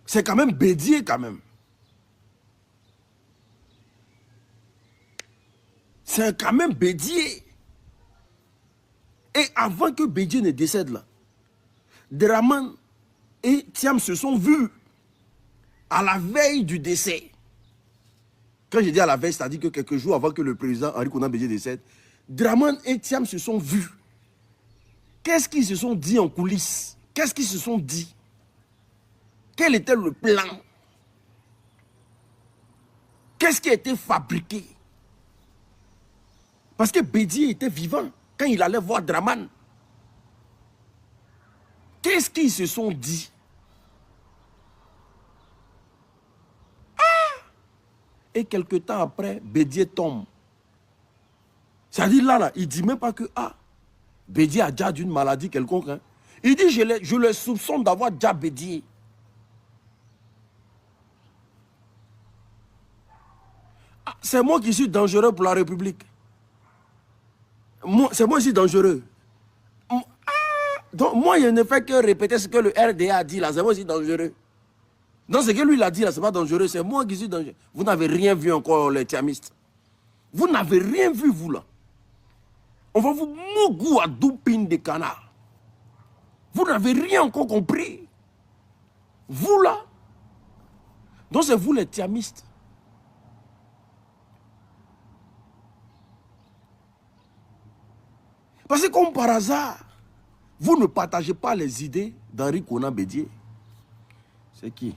C'est quand même Bédié quand même. C'est quand même Bédié. Et avant que Bédié ne décède là, Draman et Thiam se sont vus à la veille du décès. Quand je dis à la veille, c'est-à-dire que quelques jours avant que le président Henri Konan Bédié décède, Draman et Thiam se sont vus. Qu'est-ce qu'ils se sont dit en coulisses? Qu'est-ce qu'ils se sont dit? Quel était le plan? Qu'est-ce qui a été fabriqué? Parce que Bédié était vivant quand il allait voir Draman. Qu'est-ce qu'ils se sont dit? Et quelque temps après, Bédié tombe. C'est-à-dire là, il ne dit même pas que Bédié a déjà d'une maladie quelconque. Hein. Il dit, je le soupçonne d'avoir déjà Bédié. C'est moi qui suis dangereux pour la République. C'est moi qui suis dangereux. Donc moi, je ne fais que répéter ce que le RDA a dit là. C'est moi qui suis dangereux. Donc ce que lui il a dit là, ce n'est pas dangereux. C'est moi qui suis dangereux. Vous n'avez rien vu encore, les thiamistes. Vous n'avez rien vu, vous là. On va vous mougou à doupine de canard. Vous n'avez rien encore compris. Vous là. Donc c'est vous les thiamistes. Parce que comme par hasard, vous ne partagez pas les idées d'Henri Konan Bédié. C'est qui?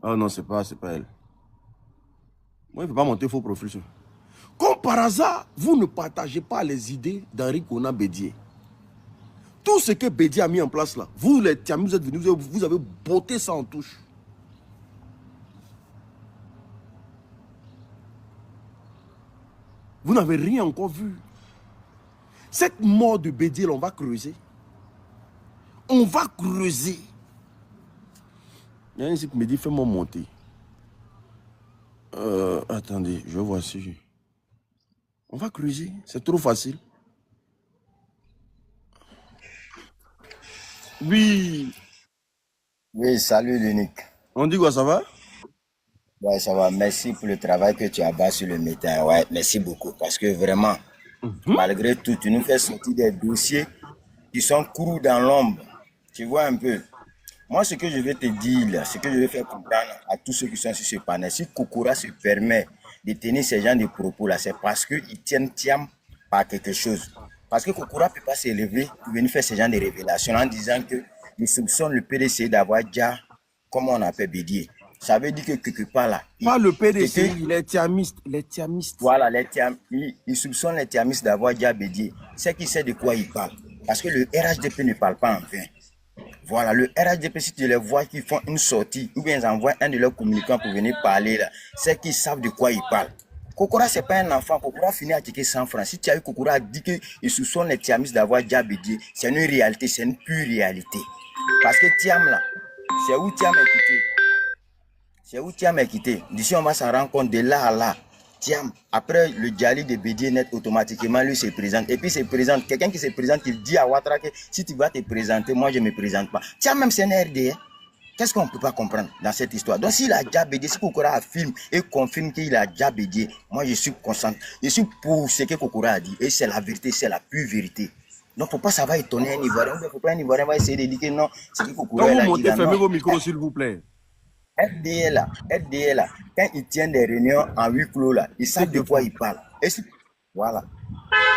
Ah non, c'est pas elle. Moi, il ne peut pas monter faux profil. Comme par hasard, vous ne partagez pas les idées d'Henri Konan Bédié. Tout ce que Bédié a mis en place là, vous les Thiamis, vous êtes venus, vous avez botté ça en touche. Vous n'avez rien encore vu. Cette mort de Bédié, on va creuser. On va creuser. Il y a un ici qui me dit, fais-moi monter. Attendez, je vois si... On va creuser, c'est trop facile. Oui. Oui, salut l'unique. On dit quoi, ça va? Ouais, ça va. Merci pour le travail que tu as bas sur le métal. Ouais, merci beaucoup. Parce que vraiment, malgré tout, tu nous fais sortir des dossiers qui sont courus dans l'ombre. Tu vois un peu. Moi, ce que je vais te dire, là, ce que je vais faire comprendre à tous ceux qui sont sur ce panel, si Kokora se permet de tenir ces gens de propos-là, c'est parce qu'ils tiennent Thiam par quelque chose. Parce que Kokora ne peut pas s'élever pour venir faire ce genre de révélations en disant que nous soupçonnons le PDC d'avoir déjà, comment on appelle Bédié. Ça veut dire que quelque part là... Pas le PDC, les thiamistes. Les thiamistes. Voilà, ils soupçonnent les thiamistes d'avoir déjà Bédié. C'est qui sait de quoi ils parlent. Parce que le RHDP ne parle pas en vain. Voilà, le RHDP, si tu les vois qui font une sortie, ou bien ils envoient un de leurs communicants pour venir parler là, c'est qu'ils savent de quoi ils parlent. Kokora, ce n'est pas un enfant. Kokora finit à tirer 100 francs. Si tu as eu Kokora dit qu'ils soupçonnent les thiamistes d'avoir déjà Bédié, c'est une réalité, c'est une pure réalité. Parce que Thiam là, c'est où Thiam est quitté. C'est où Thiam est quitté. D'ici, on va s'en rendre compte de là à là. Thiam, après le Djali de Bédié net, automatiquement, lui se présente. Et puis, se présente. Quelqu'un qui se présente, il dit à Ouattara que si tu vas te présenter, moi, je ne me présente pas. Thiam, même, c'est un RDA. Qu'est-ce qu'on ne peut pas comprendre dans cette histoire? Donc, s'il a déjà Bédié, si Kokora affirme et confirme qu'il a déjà Bédié, moi, je suis concentré. Je suis pour ce que Kokora a dit. Et c'est la vérité, c'est la pure vérité. Donc, faut pas ça va étonner un Ivoirien. Il ne faut pas un Ivoirien va essayer de dire que non, c'est que Kokora a dit. Montez, fermez vos micros, s'il vous plaît. RDA là, quand ils tiennent des réunions en huis clos là, ils savent de quoi ils parlent. Et voilà.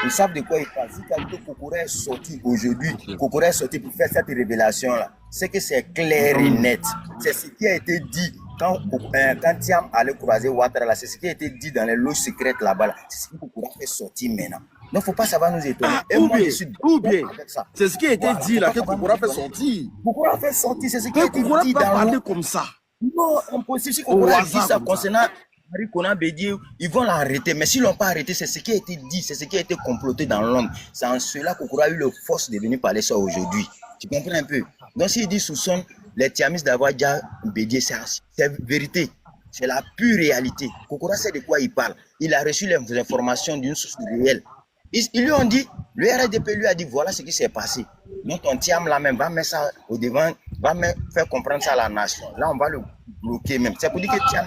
Ils savent de quoi ils parlent. Si quelqu'un Kokora est sorti aujourd'hui, Kokora est sorti pour faire cette révélation là, c'est que c'est clair et net. C'est ce qui a été dit quand Thiam allait croiser Ouattara, c'est ce qui a été dit dans les loges secrètes là-bas. C'est ce que Kokora fait sortir maintenant. Donc, il ne faut pas savoir nous étonner. Et moi, je suis bien. C'est ce qui a été dit là, que Kokora fait sortir. Kokora fait sortir, c'est ce qui a été Kokora dit peut dans parler comme ça. Non, impossible. Si Kokora dit ça concernant Marie Kona Bédié, ils vont l'arrêter. Mais s'ils ne l'ont pas arrêté, c'est ce qui a été dit, c'est ce qui a été comploté dans l'ombre. C'est en cela que Kokora a eu la force de venir parler ça aujourd'hui. Tu comprends un peu? Donc, s'il dit soupçonne les Tiamis d'avoir déjà Bédié, c'est vérité. C'est la pure réalité. Kokora sait de quoi il parle. Il a reçu les informations d'une source réelle. Ils lui ont dit, le RDP lui a dit, voilà ce qui s'est passé. Donc, ton Tiam là même va mettre ça au devant, va faire comprendre ça à la nation. Là, on va le bloquer même. C'est pour dire que Tiam,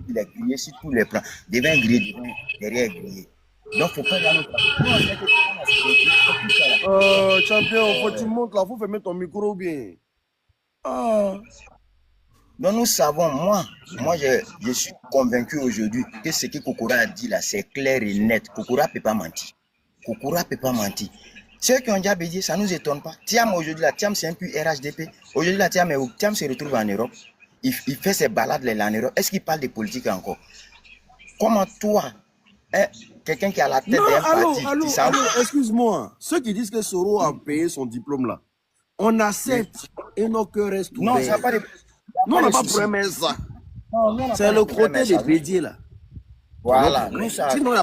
il a grillé sur tous les plans. Devant grillé, derrière grillé. Donc, il ne faut pas y aller. Champion, faut que tu montes là, faut fermer ton micro bien. Donc nous savons, moi je suis convaincu aujourd'hui que ce que Kokora a dit là, c'est clair et net. Kokora ne peut pas mentir. Kokora ne peut pas mentir. Ceux qui ont déjà bédié, ça ne nous étonne pas. Thiam aujourd'hui, là, Thiam c'est un peu RHDP. Aujourd'hui, là, Thiam se retrouve en Europe. Il fait ses balades là, en Europe. Est-ce qu'il parle de politique encore? Comment toi, quelqu'un qui a la tête d'un parti... Allô, excuse-moi. Ceux qui disent que Soro a payé son diplôme là, on accepte et nos cœurs restent ouverts. Non, ça n'a pas de... Non, on n'a pas de problème avec ça. C'est le côté des bédiers là. Voilà. Sinon,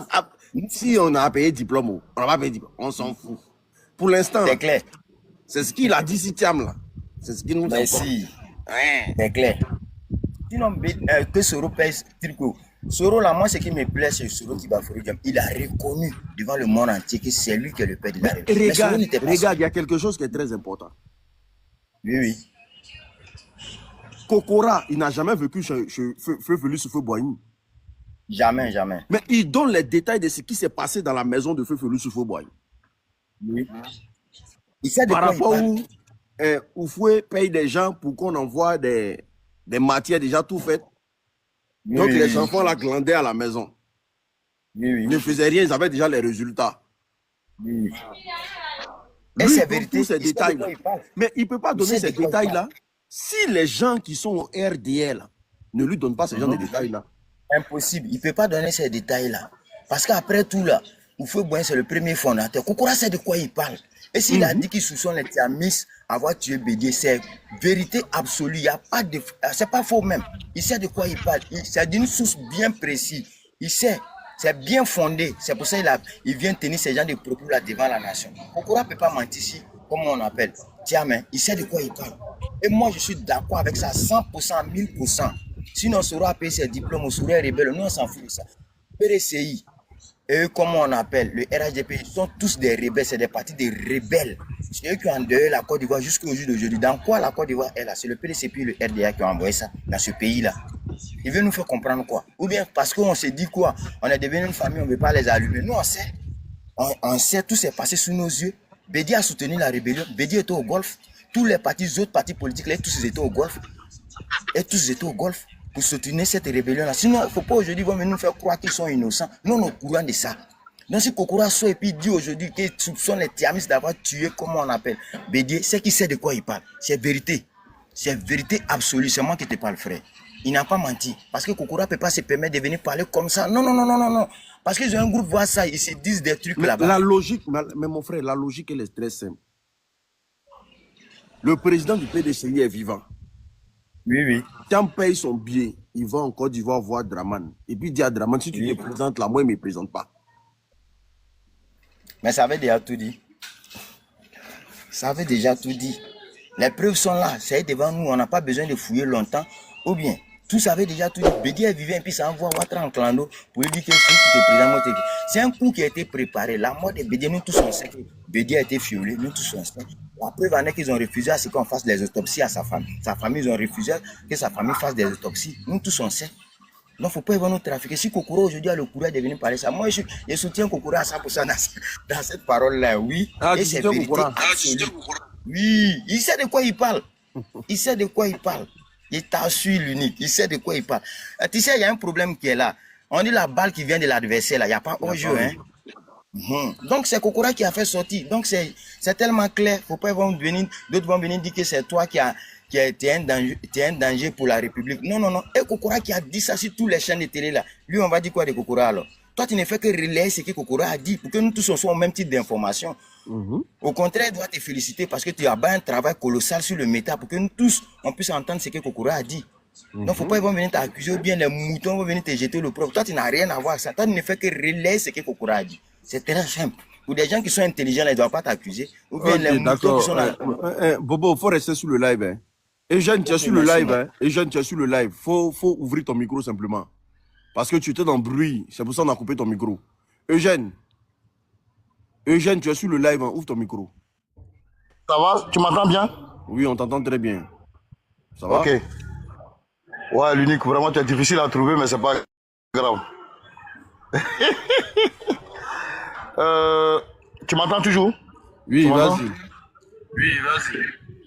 si on a payé diplôme, on n'a pas payé diplôme, on s'en fout. Pour l'instant, c'est clair. C'est ce qu'il a dit si Thiam là. C'est ce qu'il nous dit. Si. C'est clair. Sinon, que Soro pèse Trico. Soro là, moi, ce qui me plaît, c'est Soro qui va faire. Il a reconnu devant le monde entier que c'est lui qui est le père de la République. Regarde, il y a quelque chose qui est très important. Oui. Kokora, il n'a jamais vécu chez Feu Félix Houphouët-Boigny. Jamais. Mais il donne les détails de ce qui s'est passé dans la maison de Feu Félix Houphouët-Boigny. Oui. Il sait de par quoi rapport il parle. où Houphouët paye des gens pour qu'on envoie des matières déjà tout faites. Oui, donc les enfants la glandaient à la maison. Oui. Ils ne faisaient rien, ils avaient déjà les résultats. Oui. Et c'est vérité. Tous ces détails -là. Mais il ne peut pas donner ces détails-là si les gens qui sont au RDL ne lui donnent pas ce genre de détails-là. Impossible. Il ne peut pas donner ces détails-là. Parce qu'après tout, là, Houphouët-Boigny, c'est le premier fondateur. Kokora sait de quoi il parle. Et s'il a dit qu'il soupçonne les Tiamis avoir tué Bédié, c'est vérité absolue. Il y a pas de... C'est pas faux même. Il sait de quoi il parle. C'est d'une source bien précise. Il sait. C'est bien fondé. C'est pour ça qu'il vient tenir ces gens de propos là devant la nation. Kokora ne peut pas mentir ici, comme on appelle. Tiens, mais il sait de quoi il parle. Et moi, je suis d'accord avec ça 100%, 1000%. Sinon, on saura payer ses diplômes, on serait rebelle. Nous, on s'en fout de ça. PDCI, et comme on appelle, le RHDP, ils sont tous des rebelles, c'est des partis de rebelles. C'est eux qui ont endeuillé la Côte d'Ivoire jusqu'au jour d'aujourd'hui. Dans quoi la Côte d'Ivoire est là? C'est le PDCP et le RDA qui ont envoyé ça dans ce pays-là. Ils veulent nous faire comprendre quoi? Ou bien parce qu'on s'est dit quoi? On est devenu une famille, on ne veut pas les allumer. Nous, on sait. On sait, tout s'est passé sous nos yeux. Bédié a soutenu la rébellion. Bédié était au Golfe. Tous les autres partis politiques, là, tous ils étaient au Golfe. Et tous ils étaient au Golfe pour soutenir cette rébellion-là. Sinon, il ne faut pas aujourd'hui venir nous faire croire qu'ils sont innocents. Nous, on est au courant de ça. Donc, si Kokora sort et puis dit aujourd'hui qu'il soupçonne les Tiamis d'avoir tué, comme on appelle, Bédié, c'est qu'il sait de quoi il parle. C'est vérité. C'est vérité absolue. C'est moi qui te parle, frère. Il n'a pas menti. Parce que Kokora ne peut pas se permettre de venir parler comme ça. Non. Parce qu'ils ont un groupe, voit ça, ils se disent des trucs là-bas. La logique, mais mon frère, la logique, elle est très simple. Le président du PDCI est vivant. Oui. Quand il paye son billet, il va en Côte d'Ivoire voir Draman. Et puis il dit à Draman, si tu te présentes là, moi, il ne me présente pas. Mais ça avait déjà tout dit. Ça avait déjà tout dit. Les preuves sont là, c'est devant nous, on n'a pas besoin de fouiller longtemps. Ou bien, tout ça avait déjà tout dit. Bédié est vivant et puis ça envoie Ouattara en clando pour lui dire que si tu te présentes, c'est un coup qui a été préparé. La mort de Bédié, nous tous on sait que Bédié a été violé, nous tous on sait. La preuve en est qu'ils ont refusé à ce qu'on fasse des autopsies à sa famille. Sa famille, ils ont refusé que sa famille fasse des autopsies. Nous tous on sait. Donc, il ne faut pas nous trafiquer. Si Kokora aujourd'hui a le courage de venir parler ça, moi je soutiens Kokora à 100% dans cette parole-là, oui. Et c'est vérité absolue. Oui, il sait de quoi il parle. Il sait de quoi il parle. Il t'assure l'unique. Il sait de quoi il parle. Tu sais, il y a un problème qui est là. On dit la balle qui vient de l'adversaire, là. Il n'y a pas hors-jeu, hein. Donc c'est Kokora qui a fait sortir. Donc c'est tellement clair. Faut pas venir, d'autres vont venir dire que c'est toi qui es un danger pour la République. Non, non, non. Et Kokora qui a dit ça sur tous les chaînes de télé là. Lui, on va dire quoi de Kokora alors? Toi, tu ne fais que relayer ce que Kokora a dit pour que nous tous on soit au même type d'information. Au contraire, il doit te féliciter parce que tu as un travail colossal sur le méta pour que nous tous on puisse entendre ce que Kokora a dit. Donc, faut pas venir t'accuser ou bien les moutons vont venir te jeter le propre. Toi, tu n'as rien à voir avec ça. Toi, tu ne fais que relayer ce que Kokora a dit. C'est très simple. Pour des gens qui sont intelligents, ils ne doivent pas t'accuser. Ou bien les moutons qui sont là. Bobo, il faut rester sur le live. Hein. Et Jeanne, tu es sur le live. Hein. Et Jeanne, tu es sur le live. Faut ouvrir ton micro simplement. Parce que tu étais dans le bruit. C'est pour ça qu'on a coupé ton micro. Eugène, tu es sur le live. Hein. Ouvre ton micro. Ça va? Tu m'entends bien? Oui, on t'entend très bien. Ça va? Ok. Ouais, l'unique, vraiment, tu es difficile à trouver, mais c'est pas grave. Tu m'entends toujours? Oui, vas-y.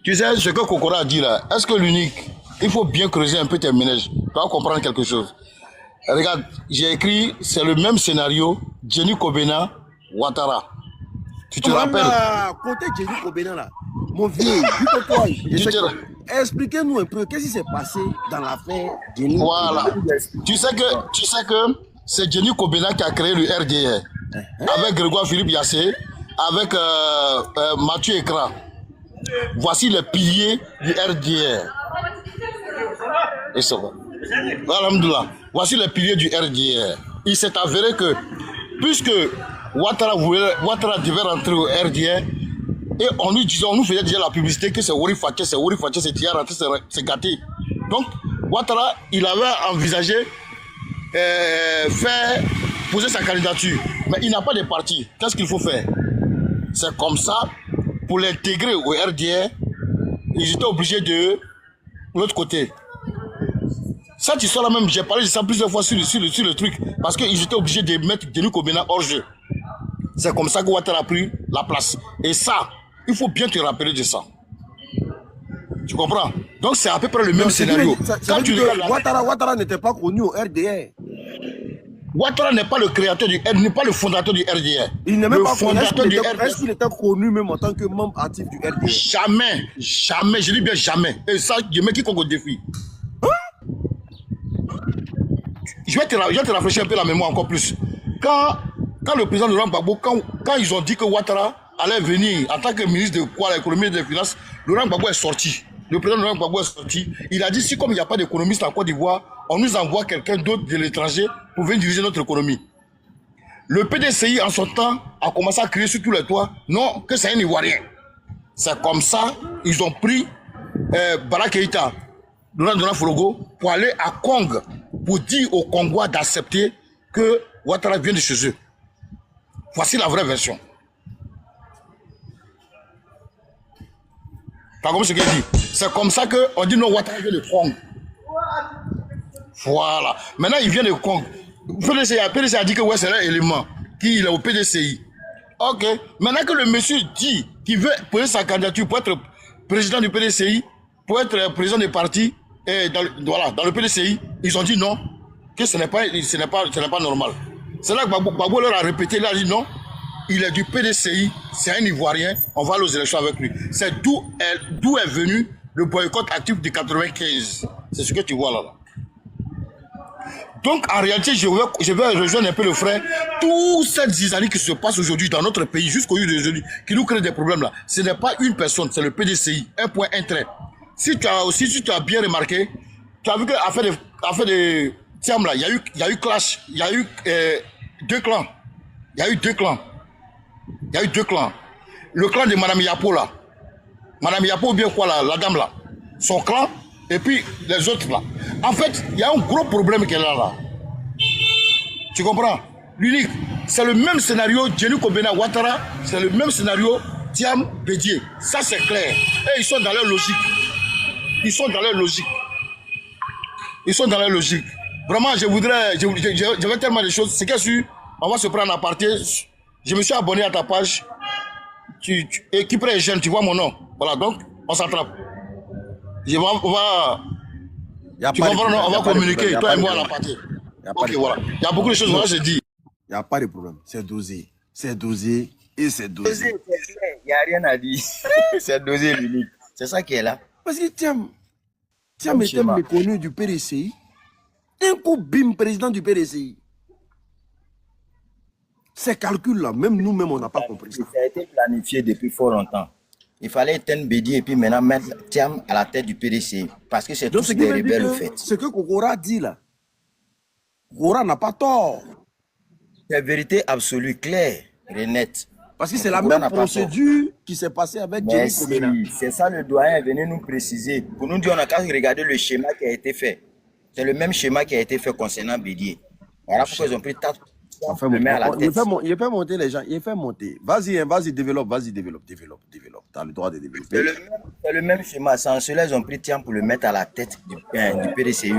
Tu sais ce que Kokora a dit là? Est-ce que l'unique, il faut bien creuser un peu tes ménages. Tu vas comprendre quelque chose. Regarde, j'ai écrit, c'est le même scénario, Jenny Kobena, Ouattara. Tu te rappelles? Côté Jenny Kobena là, mon vieux, expliquez-nous un peu, qu'est-ce qui s'est passé dans l'affaire Jenny Kobena? Voilà. Tu sais que c'est Jenny Kobena qui a créé le RDR. Avec Grégoire Philippe Yassé, avec Mathieu Ekra. Voici les piliers du RDR. Et ça va. Alhamdoulilah. Voici les piliers du RDR. Il s'est avéré que, puisque Ouattara devait rentrer au RDR, et on nous faisait déjà la publicité que c'est Wori Faché, c'est Tia rentré, c'est gâté. Donc, Ouattara, il avait envisagé poser sa candidature. Mais il n'a pas de parti. Qu'est-ce qu'il faut faire? C'est comme ça, pour l'intégrer au RDR, ils étaient obligés de l'autre côté. Cette histoire-là même, j'ai parlé de ça plusieurs fois sur le truc, parce qu'ils étaient obligés de mettre Denis Kobena hors jeu. C'est comme ça que Ouattara a pris la place. Et ça, il faut bien te rappeler de ça. Tu comprends? Donc c'est à peu près le même scénario. Ouattara n'était pas connu au RDR. Ouattara n'est pas le créateur du RDR, n'est pas le fondateur du RDR. Il n'est même pas fondateur du RDR. Est-ce qu'il était connu même en tant que membre actif du RDR? Jamais, je dis bien jamais. Et ça, je mets quiconque au défi. Je vais te rafraîchir un peu la mémoire encore plus. Quand le président Laurent Gbagbo, quand ils ont dit que Ouattara allait venir en tant que ministre de quoi, l'économie et des finances, Laurent Gbagbo est sorti. Le président Laurent Gbagbo est sorti. Il a dit, si comme il n'y a pas d'économiste en Côte d'Ivoire, on nous envoie quelqu'un d'autre de l'étranger pour venir diriger notre économie. Le PDCI, en son temps, a commencé à crier sur tous les toits, non, que c'est un Ivoirien. C'est comme ça, ils ont pris Bara Keïta, Dona Forogo, pour aller à Kong, pour dire aux Congois d'accepter que Ouattara vient de chez eux. Voici la vraie version. T'as compris ce qu'il dit? C'est comme ça qu'on dit non, Ouattara vient de Kong. Voilà. Maintenant, il vient de Kong. PDCI a dit que ouais, c'est un élément, qu'il est au PDCI. Ok. Maintenant que le monsieur dit qu'il veut poser sa candidature pour être président du PDCI, pour être président du parti, et dans le PDCI, ils ont dit non, que ce n'est pas normal. C'est là que Gbagbo leur a répété, il a dit non, il est du PDCI, c'est un Ivoirien, on va aller aux élections avec lui. C'est d'où est venu le boycott actif de 95. C'est ce que tu vois là. Donc en réalité, je vais rejoindre un peu le frère. Toute cette zizanie qui se passe aujourd'hui dans notre pays, jusqu'au jour d'aujourd'hui, qui nous crée des problèmes là, ce n'est pas une personne, c'est le PDCI, un point, un trait. Si tu as bien remarqué, tu as vu qu'à affaire de Tiam là, il y a eu clash, il y a eu deux clans. Il y a eu deux clans. Le clan de Madame Yapo là. Madame Yapo ou bien quoi là, la dame là. Son clan et puis les autres là. En fait, il y a un gros problème qu'elle a là. Tu comprends? L'unique, c'est le même scénario Jenny Kobena Ouattara, c'est le même scénario Tiam Bédié. Ça c'est clair. Et ils sont dans leur logique. Vraiment, j'avais tellement de choses. C'est que on va se prendre à partir. Je me suis abonné à ta page. Et qui prend jeune, tu vois mon nom. Voilà, donc, on s'attrape. On va communiquer, toi et moi à la partie. Ok, voilà. Il y a beaucoup de choses, voilà, j'ai dit. Il n'y a pas de problème, c'est dosé. c'est dosé et c'est dosé. Il n'y a rien à dire. C'est dosé l'unique. C'est ça qui est là. Parce que Thiam était méconnu du PDCI. Un coup, bim, président du PDCI. Ces calculs-là, même nous-mêmes, on n'a pas compris ça. Ça a été planifié depuis fort longtemps. Il fallait éteindre Bédi et puis maintenant mettre Thiam à la tête du PDCI. Parce que c'est tous des rebelles au fait. Ce que Kokora dit là, Kokora n'a pas tort. C'est vérité absolue, claire et nette. Parce que c'est la même procédure qui s'est passée avec Jenny Kobena. C'est ça le doyen est venu nous préciser. Pour nous dire, on a qu'à regarder le schéma qui a été fait. C'est le même schéma qui a été fait concernant Bédier. Voilà pourquoi ils ont pris il fait monter les gens, il fait monter. Vas-y, développe. Tu as le droit de développer. C'est le même schéma. Sans cela, ils ont pris Thiam pour le mettre à la tête du PDCI.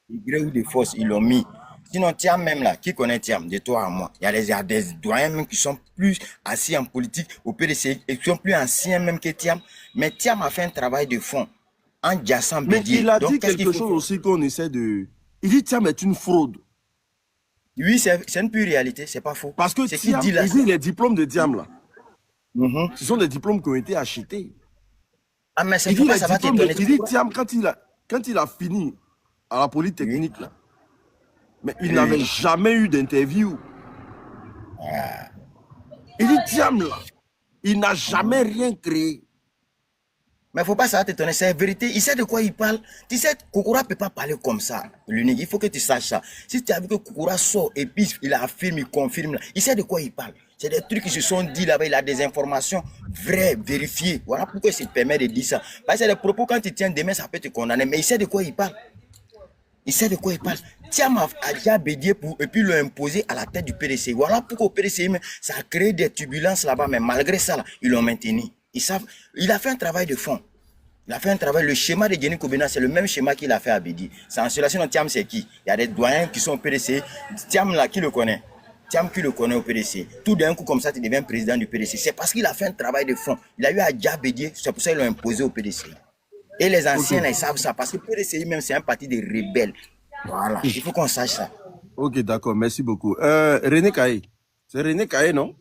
Du gré ou de force, ils l'ont mis. Sinon, Thiam même là, qui connaît Thiam, de toi à moi, il y a des doyens même qui sont plus assis en politique au PDCI et qui sont plus anciens même que Thiam. Mais Thiam a fait un travail de fond en Diassan Bédier. Mais il a dit quelque chose aussi qu'on essaie de... Il dit Thiam est une fraude. Oui, c'est une pure réalité, c'est pas faux. Parce que Thiam, il dit les diplômes de Thiam là, ce sont des diplômes qui ont été achetés. Ah, mais il dit, ça va t'étonner. Il dit Thiam, quand il a fini à la Polytechnique là, mais il n'avait jamais eu d'interview. Il dit Thiam là, il n'a jamais rien créé. Mais il ne faut pas ça t'étonner, c'est la vérité. Il sait de quoi il parle. Tu sais, Kokora ne peut pas parler comme ça, l'unique. Il faut que tu saches ça. Si tu as vu que Kokora sort et puis il affirme, il confirme, là, il sait de quoi il parle. C'est des trucs qui se sont dit là-bas, il a des informations vraies, vérifiées. Voilà pourquoi il se permet de dire ça. Parce que c'est des propos, quand tu tiens demain, ça peut te condamner. Mais il sait de quoi il parle. Il sait de quoi il parle. Thiam a déjà bédié et puis l'a imposé à la tête du PDCI. Voilà pourquoi au PDCI, ça a créé des turbulences là-bas. Mais malgré ça, là, ils l'ont maintenu. Ils savent, il a fait un travail de fond. Il a fait un travail. Le schéma de Jenny Kobena, c'est le même schéma qu'il a fait à Bédi. C'est en cela, sinon Thiam, c'est qui? Il y a des doyens qui sont au PDCI. Thiam, là, qui le connaît? Thiam, qui le connaît au PDCI. Tout d'un coup, comme ça, tu deviens président du PDCI. C'est parce qu'il a fait un travail de fond. Il a eu à déjà Bédi, c'est pour ça qu'ils l'ont imposé au PDCI. Et les anciens, là, ils savent ça. Parce que le PDCI, même, c'est un parti de rebelles. Voilà. Il faut qu'on sache ça. Ok, d'accord. Merci beaucoup. René Kaye. C'est René Kaye, non?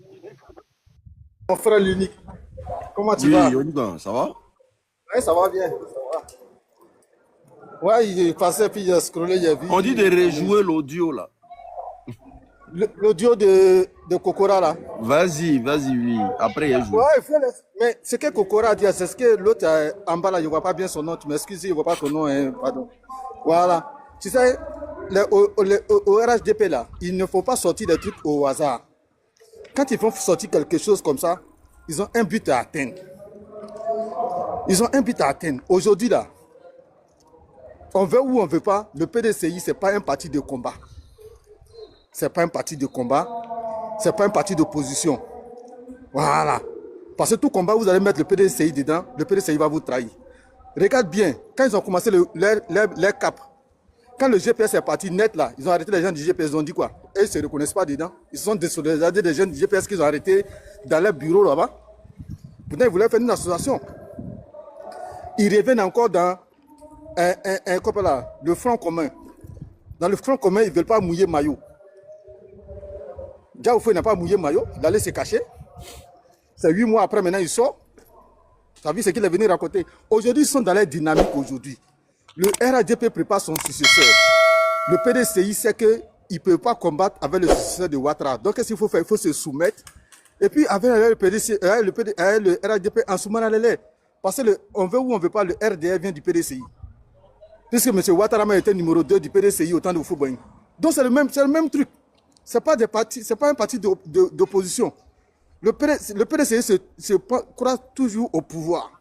Mon frère l'unique. Comment tu vas? Oui, ça va? Oui, ça va bien. Ça va. Ouais, il est passé puis il a scrollé, il a vu. On dit de rejouer l'audio là. L'audio de Kokora là. Vas-y, oui. Après, il joue. Ouais, mais ce que Kokora a dit, c'est ce que l'autre en bas là, je ne vois pas bien son nom. Tu m'excuses, je ne vois pas ton nom, hein, pardon. Voilà. Tu sais, au RHDP là, il ne faut pas sortir des trucs au hasard. Quand ils font sortir quelque chose comme ça, ils ont un but à atteindre. Ils ont un but à atteindre. Aujourd'hui, là, on veut ou on ne veut pas, le PDCI, ce n'est pas un parti de combat. Ce n'est pas un parti de combat. Ce n'est pas un parti d'opposition. Voilà. Parce que tout combat, vous allez mettre le PDCI dedans, le PDCI va vous trahir. Regarde bien, quand ils ont commencé leur cap, quand le GPS est parti net là, ils ont arrêté les gens du GPS, ils ont dit quoi? Et ils ne se reconnaissent pas dedans. Ils sont désolidarisés des gens du GPS qu'ils ont arrêtés dans leur bureau là-bas. Pourtant, ils voulaient faire une association. Ils reviennent encore dans le front commun. Dans le front commun, ils ne veulent pas mouiller maillot. Diaoufou n'a pas mouillé maillot, il allait se cacher. C'est 8 mois après, maintenant il sort. Tu as vu ce qu'il est venu raconter. Aujourd'hui, ils sont dans leur dynamique aujourd'hui. Le RADP prépare son successeur. Le PDCI sait qu'il ne peut pas combattre avec le successeur de Ouattara. Donc, qu'est-ce qu'il faut faire? Il faut se soumettre. Et puis, avec le RADP en soumettant les lèvres. Parce que on veut ou on ne veut pas, le RDR vient du PDCI. Puisque M. Ouattara était numéro 2 du PDCI au temps de Houphouët-Boigny. Donc, c'est le même truc. Ce n'est pas un parti d'opposition. Le PDCI se croit toujours au pouvoir.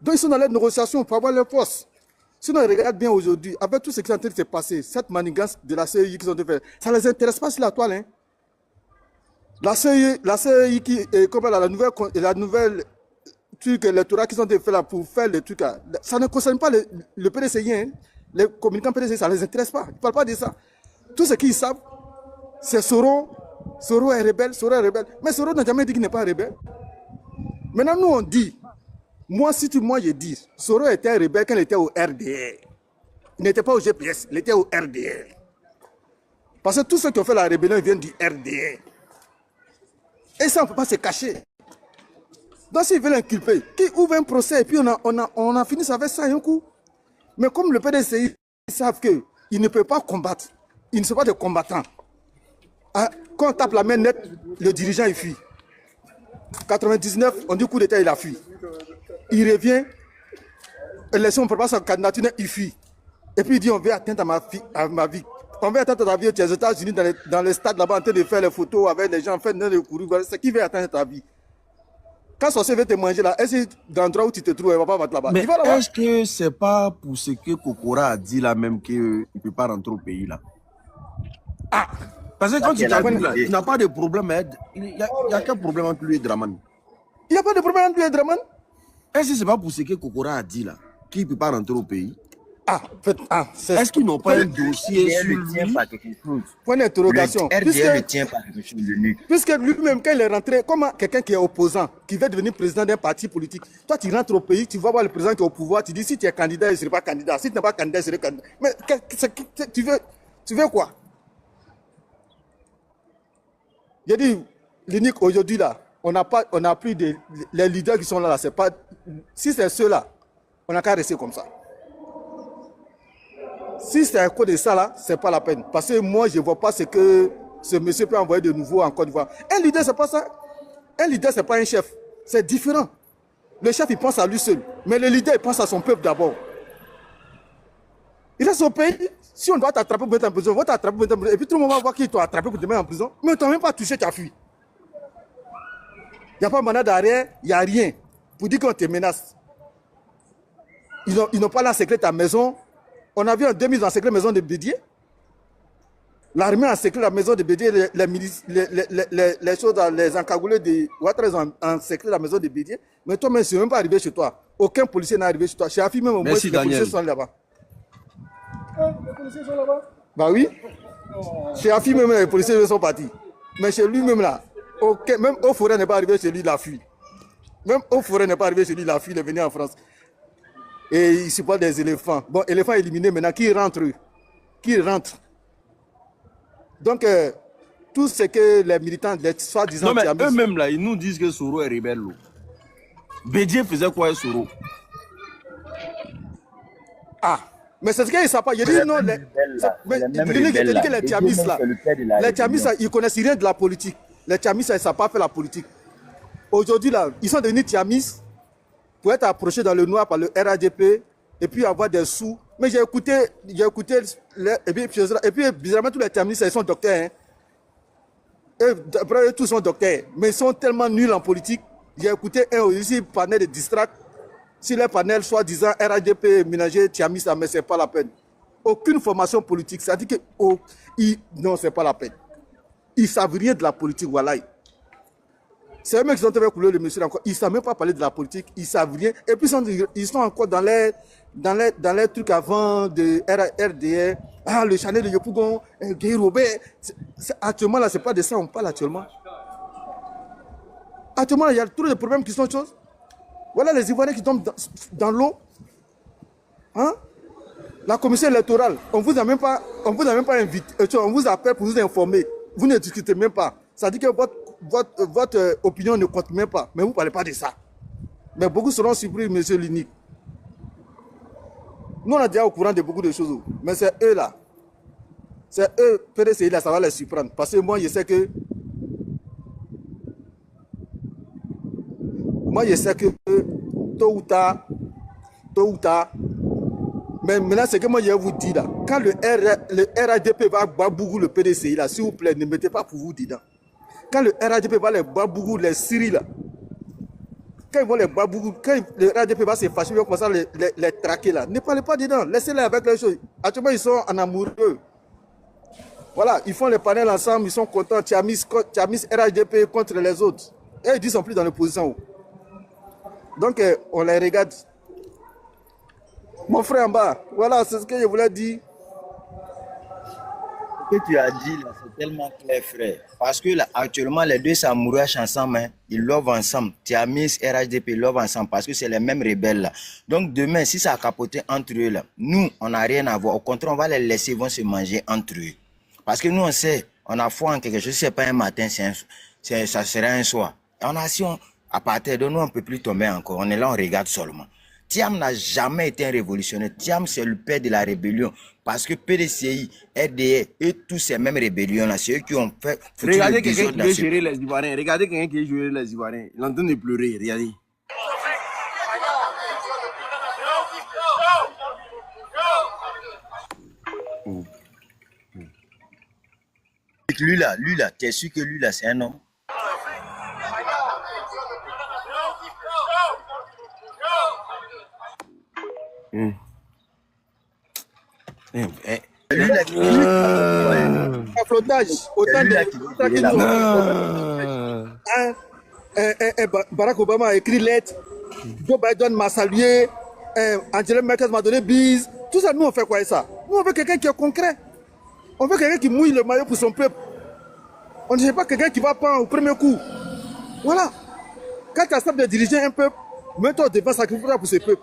Donc, ils sont dans les négociations pour avoir leur poste. Sinon, ils regardent bien aujourd'hui, avec tout ce qui est en train de se passer, cette manigance de la CEI qu'ils ont fait, ça ne les intéresse pas sur la toile. Hein. La CEI qui est comme la nouvelle truc électoral qu'ils ont fait là pour faire les trucs là, ça ne concerne pas le PDCI. Hein. Les communicants PDCI, ça ne les intéresse pas. Ils ne parlent pas de ça. Tout ce qu'ils savent, c'est Soro. Soro est rebelle, Mais Soro n'a jamais dit qu'il n'est pas rebelle. Maintenant, nous, on dit, moi, je dis, Soro était rebelle quand il était au RDR. Il n'était pas au GPS, il était au RDR. Parce que tous ceux qui ont fait la rébellion viennent du RDR. Et ça, on ne peut pas se cacher. Donc, s'ils veulent inculper, qu'ils ouvrent un procès et puis on a fini ça avec ça un coup. Mais comme le PDCI, ils savent qu'ils ne peuvent pas combattre. Ils ne sont pas des combattants. Ah, quand on tape la main nette, le dirigeant, il fuit. 99, on dit coup d'État, il a fui. Il revient, élection, on prépare sa candidature, il fuit. Et puis il dit, on veut atteindre à ma vie. On veut atteindre ta vie, tu es aux États-Unis, dans le stade là-bas, en train de faire les photos avec les gens, en train de courir. C'est qui veut atteindre ta vie. Quand sorcier veut te manger là, est-ce que dans l'endroit où tu te trouves, il ne va pas battre là-bas? Mais est-ce que c'est pas pour ce que Kokora a dit là même qu'il ne peut pas rentrer au pays là? Ah! Parce que quand tu t'appelles là, il n'a pas de problème. Il n'y a qu'un problème entre lui et Draman. Il n'y a pas de problème entre lui et Draman? Est-ce que c'est pas pour ce que Kokora a dit là qu'il ne peut pas rentrer au pays? Est-ce qu'ils n'ont pas un dossier sur lui? Point d'interrogation. RDR ne tient pas quelque chose de lui. Puisque lui-même, quand il est rentré, comme quelqu'un qui est opposant, qui veut devenir président d'un parti politique, toi tu rentres au pays, tu vas voir le président qui est au pouvoir, tu dis si tu es candidat, il ne serait pas candidat. Si tu n'es pas candidat, il serait candidat. Mais tu veux quoi? J'ai dit, l'unique aujourd'hui là, on a pris les leaders qui sont là, c'est pas. Si c'est ceux-là, on n'a qu'à rester comme ça. Si c'est à cause de ça là, c'est pas la peine. Parce que moi, je ne vois pas ce que ce monsieur peut envoyer de nouveau en Côte d'Ivoire. Un leader, c'est pas ça. Un leader, c'est pas un chef. C'est différent. Le chef, il pense à lui seul. Mais le leader, il pense à son peuple d'abord. Il reste au pays. Si on doit t'attraper pour mettre en prison, on va t'attraper pour mettre en prison. Et puis tout le monde va voir qu'il t'a attrapé pour te mettre en prison. Mais tu n'as même pas touché, tu as fui. Il n'y a pas mandat d'arrêt, il n'y a rien. Pour dire qu'on te menace. Ils n'ont pas l'encerclé ta maison. On a vu en 2000 encercler la maison de Bédier. L'armée a encerclé la maison de Bédier. Les choses, les encagoulés de Ouattara, ils ont encerclé la maison de Bédier. Mais toi-même, c'est même pas arrivé chez toi. Aucun policier n'est arrivé chez toi. Chez Afi, même au moins, les policiers sont là-bas. Les policiers sont là-bas? Bah oui. Chez Afi, même les policiers sont partis. Mais chez lui-même là, même au forêt n'est pas arrivé chez lui, il a fui. Même au forêt n'est pas arrivé chez lui, il a fui, il est venu en France. Et il supporte des éléphants. Bon, éléphants éliminés maintenant, qui rentre? Qui rentre? Donc, tout ce que les militants, les soi-disant... Non, mais eux-mêmes là, ils nous disent que Soro est rebelle. Bédier faisait quoi Soro? Ah, mais c'est ce qu'ils ne savent pas. Je dis non, les Tchamis là, les Tchamis, ils ne connaissent rien de la politique. Les Tchamis, ils ne savent pas faire la politique. Aujourd'hui là, ils sont devenus Tchamis pour être approchés dans le noir par le RADP et puis avoir des sous. Mais j'ai écouté et puis bizarrement tous les Tchamis, ils sont docteurs. Hein. Eux, tous sont docteurs, mais ils sont tellement nuls en politique. J'ai écouté un aussi panel de distract. Si les panels soi-disant RADP, ménager, Tchamis, mais ce n'est pas la peine. Aucune formation politique. Ça dit que non, ce n'est pas la peine. Ils ne savent rien de la politique, voilà. C'est eux qui sont en train de couler le monsieur encore. Ils ne savent même pas parler de la politique. Ils ne savent rien. Et puis ils sont encore dans les trucs avant de RDR. Ah, le Chanel de Yopougon, Guy Robert. Actuellement, là, ce n'est pas de ça on parle actuellement. Actuellement, il y a trop de problèmes qui sont autre chose. Voilà les Ivoiriens qui tombent dans l'eau. Hein? La commission électorale, on ne vous a même pas invité. On vous appelle pour vous informer. Vous ne discutez même pas. Ça dit que votre opinion ne compte même pas. Mais vous ne parlez pas de ça. Mais beaucoup seront surpris, monsieur Linique. Nous, on est déjà au courant de beaucoup de choses. Mais c'est eux là. C'est eux, PDCI là, ça va les surprendre. Parce que moi, je sais que. Moi, je sais que tôt ou tard. Mais maintenant, ce que moi, je vais vous dire là. Quand le RADP va babouger le PDCI là, s'il vous plaît, ne mettez pas pour vous dedans. Quand le RADP va les babouger, les Syries là. Quand ils vont les babouger, quand le RADP va se fâcher, ils vont commencer à les traquer là. Ne parlez pas dedans, laissez-les avec les choses. Actuellement, ils sont en amoureux. Voilà, ils font les panels ensemble, ils sont contents. Tchamis, RADP contre les autres. Et ils ne sont plus dans l'opposition. Donc, on les regarde. Mon frère en bas, voilà, c'est ce que je voulais dire. Ce que tu as dit là, c'est tellement clair, frère. Parce que là, actuellement, les deux s'amourachent ensemble, hein. Ils lovent ensemble. Tiamis, RHDP, lovent ensemble parce que c'est les mêmes rebelles là. Donc demain, si ça a capoté entre eux là, nous, on n'a rien à voir. Au contraire, on va les laisser, ils vont se manger entre eux. Parce que nous, on sait, on a foi en quelque chose. Si ce n'est pas un matin, ça sera un soir. On a, si on, à partir de nous, on ne peut plus tomber encore. On est là, on regarde seulement. Thiam n'a jamais été un révolutionnaire. Thiam, c'est le père de la rébellion. Parce que PDCI, RDR et tous ces mêmes rébellions-là, c'est eux qui ont fait... Regardez quelqu'un qui veut gérer les Ivoiriens. Regardez quelqu'un qui veut gérer les Ivoiriens. Il est en train de pleurer, regardez. Lui là, t'es sûr que lui là, c'est un homme? Lui là qui Un flottage. Autant lui là qui veut gérer la Barack Obama a écrit lettre. Joe Biden m'a salué. Angela Merkel m'a donné bise. Tout ça, nous on fait quoi ça? Nous on veut quelqu'un qui est concret. On veut quelqu'un qui mouille le maillot pour son peuple. On ne sait pas quelqu'un qui va prendre au premier coup. Voilà. Quand tu acceptes de diriger un peuple, mets-toi devant, sacrifie-toi pour ce peuple.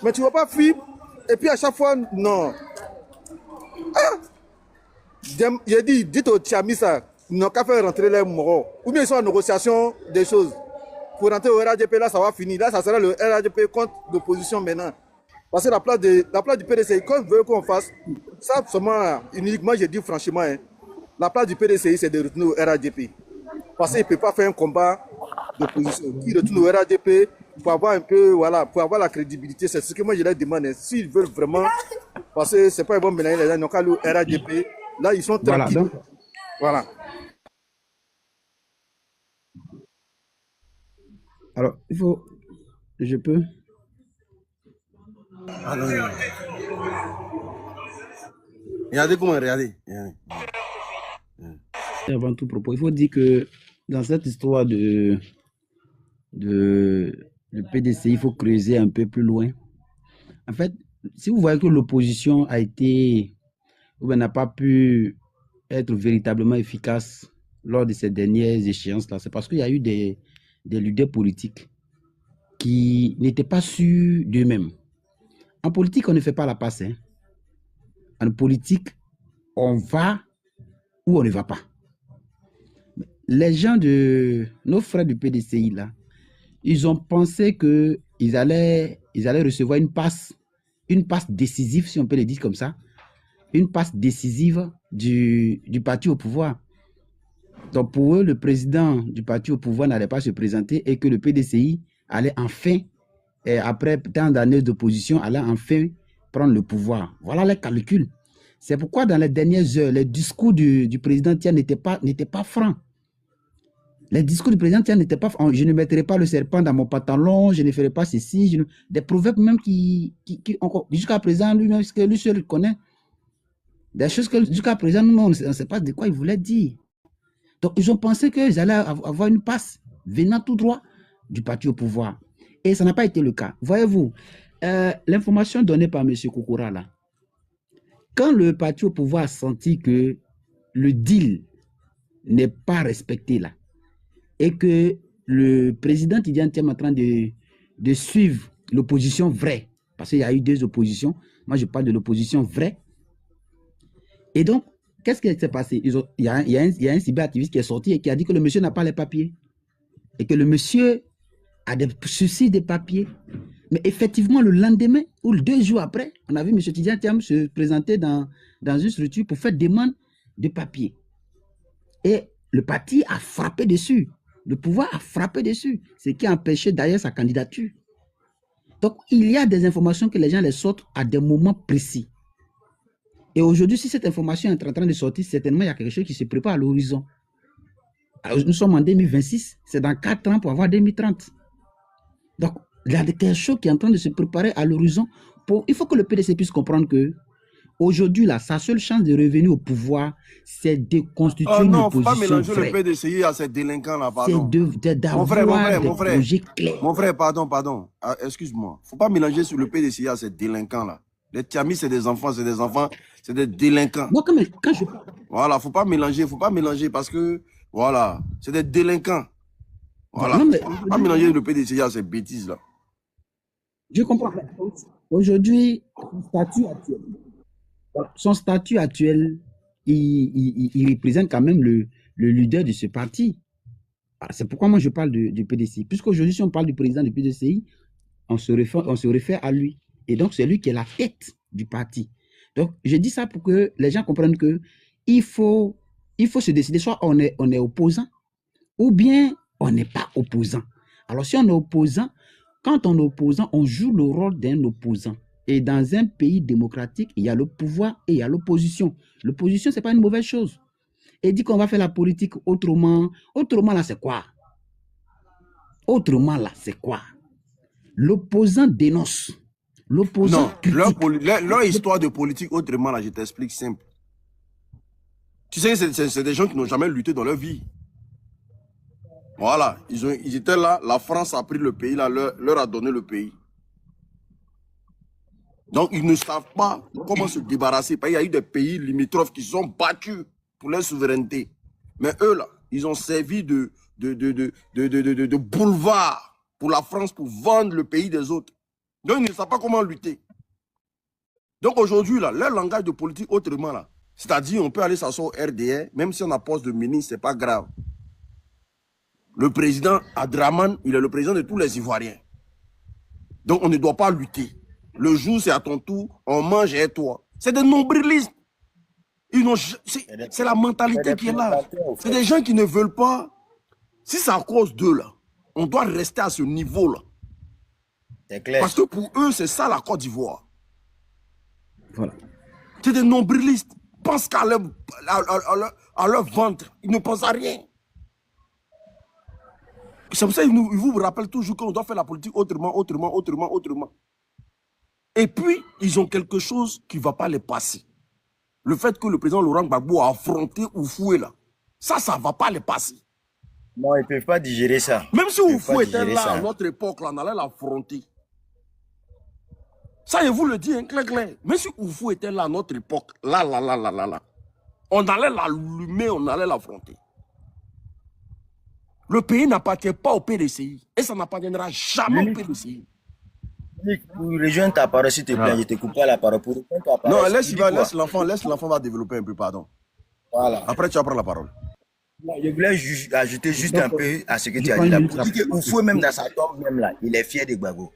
Mais tu ne vas pas fuir. Et puis à chaque fois, non. Ah! J'ai dit, dites aux Tchamis ça, ils n'ont qu'à faire rentrer les morts. Ou bien ils sont en négociation des choses. Pour rentrer au RADP, là, ça va finir. Là, ça sera le RADP contre l'opposition maintenant. Parce que la place du PDCI, quand veut qu'on fasse, ça seulement, uniquement, j'ai dit franchement, hein, la place du PDCI, c'est de retourner au RADP. Parce qu'il ne peut pas faire un combat d'opposition. Qui retourne au RADP pour avoir un peu, voilà, pour avoir la crédibilité. C'est ce que moi je leur demande. Hein. S'ils veulent vraiment, parce que c'est pas ils vont mélanger les gens, ils n'ont qu'à aller au RADP. Là, ils sont tranquilles. Voilà. Donc, voilà. alors, il faut... Je peux... Alors, regardez comment regardez. Avant tout propos, il faut dire que dans cette histoire de le PDC, il faut creuser un peu plus loin. En fait, si vous voyez que l'opposition a été, ou bien n'a pas pu être véritablement efficace lors de ces dernières échéances-là, c'est parce qu'il y a eu des leaders politiques qui n'étaient pas sûrs d'eux-mêmes. En politique, on ne fait pas la passe. Hein. En politique, on va ou on ne va pas. Les gens de nos frères du PDCI, là, ils ont pensé qu'ils allaient recevoir une passe décisive, si on peut le dire comme ça, une passe décisive du parti au pouvoir. Donc pour eux, le président du parti au pouvoir n'allait pas se présenter et que le PDCI allait enfin, après tant d'années d'opposition, allait enfin prendre le pouvoir. Voilà les calculs. C'est pourquoi dans les dernières heures, les discours du président Tian n'étaient pas francs. Les discours du président Tian n'étaient pas francs. Je ne mettrai pas le serpent dans mon pantalon, je ne ferai pas ceci. Des proverbes même qui jusqu'à présent, lui-même, ce que lui seul connaît. Des choses que jusqu'à présent, nous, on ne sait pas de quoi il voulait dire. Donc, ils ont pensé qu'ils allaient avoir une passe venant tout droit du parti au pouvoir. Et ça n'a pas été le cas. Voyez-vous, l'information donnée par M. Koukoura, là, quand le parti au pouvoir a senti que le deal n'est pas respecté, là, et que le président Tidjane Thiam est en train de suivre l'opposition vraie, parce qu'il y a eu deux oppositions, moi je parle de l'opposition vraie, et donc, qu'est-ce qui s'est passé? Il y a un cyberactiviste qui est sorti et qui a dit que le monsieur n'a pas les papiers. Et que le monsieur a des soucis de papiers. Mais effectivement, le lendemain ou 2 jours après, on a vu M. Tidjane Thiam se présenter dans une structure pour faire demande de papiers. Et le parti a frappé dessus. Le pouvoir a frappé dessus. Ce qui a empêché d'ailleurs sa candidature. Donc, il y a des informations que les gens les sortent à des moments précis. Et aujourd'hui, si cette information est en train de sortir, certainement, il y a quelque chose qui se prépare à l'horizon. Nous sommes en 2026, c'est dans 4 ans pour avoir 2030. Donc, il y a quelque chose qui est en train de se préparer à l'horizon. Il faut que le PDC puisse comprendre que aujourd'hui, là, sa seule chance de revenir au pouvoir, c'est de constituer une opposition. Non, il ne faut pas mélanger le PDCI à ces délinquants-là, pardon. C'est d'avoir des projets clairs. Mon frère, pardon. Excuse-moi. Il ne faut pas mélanger sur le PDCI à ces délinquants-là. Les Tiamis, c'est des enfants, c'est des délinquants. Moi, quand je... Voilà, faut pas mélanger parce que, voilà, c'est des délinquants. Voilà, non, mais... faut pas mélanger le PDCI à ces bêtises-là. Je comprends. Aujourd'hui, son statut actuel, il représente quand même le leader de ce parti. C'est pourquoi moi je parle du PDCI. Puisqu'aujourd'hui, si on parle du président du PDCI, on se réfère à lui. Et donc, c'est lui qui est la tête du parti. Donc, je dis ça pour que les gens comprennent que il faut se décider. Soit on est opposant, ou bien on n'est pas opposant. Alors, si on est opposant, quand on est opposant, on joue le rôle d'un opposant. Et dans un pays démocratique, il y a le pouvoir et il y a l'opposition. L'opposition, ce n'est pas une mauvaise chose. Et dit qu'on va faire la politique autrement. Autrement, là, c'est quoi? Autrement, là, c'est quoi? L'opposant dénonce. L'opposant Non, critique. leur histoire de politique autrement, là, je t'explique simple. Tu sais, c'est des gens qui n'ont jamais lutté dans leur vie. Voilà, ils étaient là, la France a pris le pays, là, leur a donné le pays. Donc, ils ne savent pas comment se débarrasser. Il y a eu des pays limitrophes qui se sont battus pour leur souveraineté. Mais eux, là, ils ont servi de boulevard pour la France pour vendre le pays des autres. Donc, ils ne savent pas comment lutter. Donc, aujourd'hui, là, leur langage de politique autrement, là, c'est-à-dire, on peut aller s'asseoir au RDR, même si on a poste de ministre, c'est pas grave. Le président Adraman, il est le président de tous les Ivoiriens. Donc, on ne doit pas lutter. Le jour, c'est à ton tour, on mange et toi. C'est des nombrilistes. C'est la mentalité qui est là. C'est des gens qui ne veulent pas. Si c'est à cause d'eux, là, on doit rester à ce niveau-là. C'est clair. Parce que pour eux, c'est ça la Côte d'Ivoire. Voilà. C'est des nombrilistes. Ils pensent qu'à leur ventre. Ils ne pensent à rien. C'est pour ça qu'ils vous rappellent toujours qu'on doit faire la politique autrement. Et puis, ils ont quelque chose qui ne va pas les passer. Le fait que le président Laurent Gbagbo a affronté Oufoué là, ça ne va pas les passer. Non, ils ne peuvent pas digérer ça. Même si Oufoué était là à notre époque, là, on allait l'affronter. Ça, je vous le dis, hein, clair. Même si Oufoué était là à notre époque, là, on allait l'allumer, on allait l'affronter. Le pays n'appartient pas au PDCI. Et ça n'appartiendra jamais au PDCI. Pour rejoindre ta parole, s'il te plaît, je te coupe pas la parole. Pour ta parole, non, laisse l'enfant va développer un peu, pardon. Voilà. Après, tu vas prendre la parole. Je voulais ajouter juste un peu à ce que tu as dit là. Pour dire que Oufoué, même dans sa tombe, même là, il est fier de Gbagbo.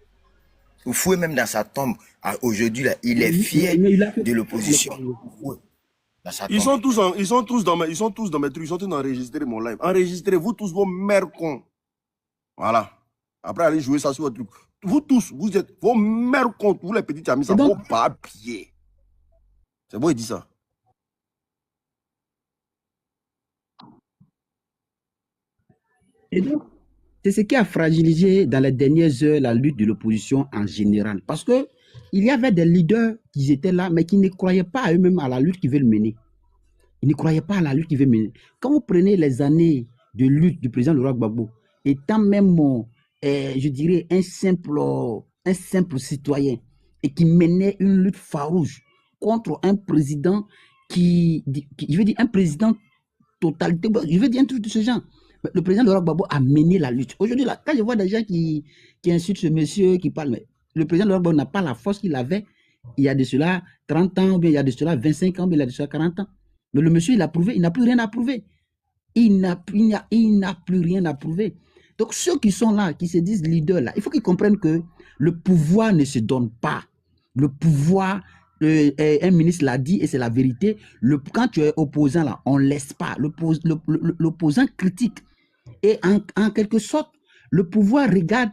Oufoué, même dans sa tombe, aujourd'hui, là, il est fier de l'opposition. Ils sont tous dans mes trucs, ils sont tous enregistrés mon live. Enregistrez-vous tous vos mères cons. Voilà. Après, allez jouer ça sur votre truc. Vous tous, vous êtes vos mères cons, vous les petits amis, ça vos papiers. C'est bon, il dit ça. Et donc, c'est ce qui a fragilisé dans les dernières heures la lutte de l'opposition en général. Parce que il y avait des leaders qui étaient là, mais qui ne croyaient pas à eux-mêmes à la lutte qu'ils veulent mener. Ils ne croyaient pas à la lutte qu'ils veulent mener. Quand vous prenez les années de lutte du président Laurent Gbagbo, étant même, je dirais, un simple citoyen, et qui menait une lutte farouche contre un président je veux dire, un président totalité, je veux dire un truc de ce genre. Le président Laurent Gbagbo a mené la lutte. Aujourd'hui, là, quand je vois des gens qui insultent ce monsieur, qui parlent, mais le président Laurent Gbagbo n'a pas la force qu'il avait il y a de cela 30 ans, ou bien il y a de cela 25 ans, ou bien il y a de cela 40 ans. Mais le monsieur, il a prouvé, il n'a plus rien à prouver. Il n'a plus rien à prouver. Donc, ceux qui sont là, qui se disent leaders, là, il faut qu'ils comprennent que le pouvoir ne se donne pas. Le pouvoir, un ministre l'a dit, et c'est la vérité, quand tu es opposant, là, on ne laisse pas. L'opposant critique. Et en quelque sorte, le pouvoir regarde,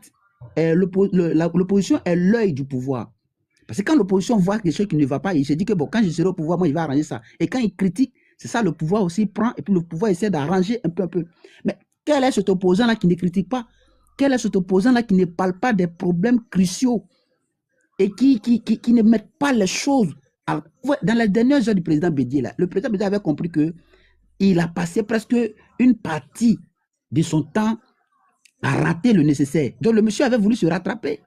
l'opposition est l'œil du pouvoir. Parce que quand l'opposition voit quelque chose qui ne va pas, il se dit que bon, quand je serai au pouvoir, moi, il va arranger ça. Et quand il critique, c'est ça, le pouvoir aussi prend, et puis le pouvoir essaie d'arranger un peu. Mais quel est cet opposant-là qui ne critique pas? Quel est cet opposant-là qui ne parle pas des problèmes cruciaux et qui ne met pas les choses? Alors, dans les dernières heures du président Bédié, là, le président Bédié avait compris qu'il a passé presque une partie de son temps à rater le nécessaire. Donc le monsieur avait voulu se rattraper.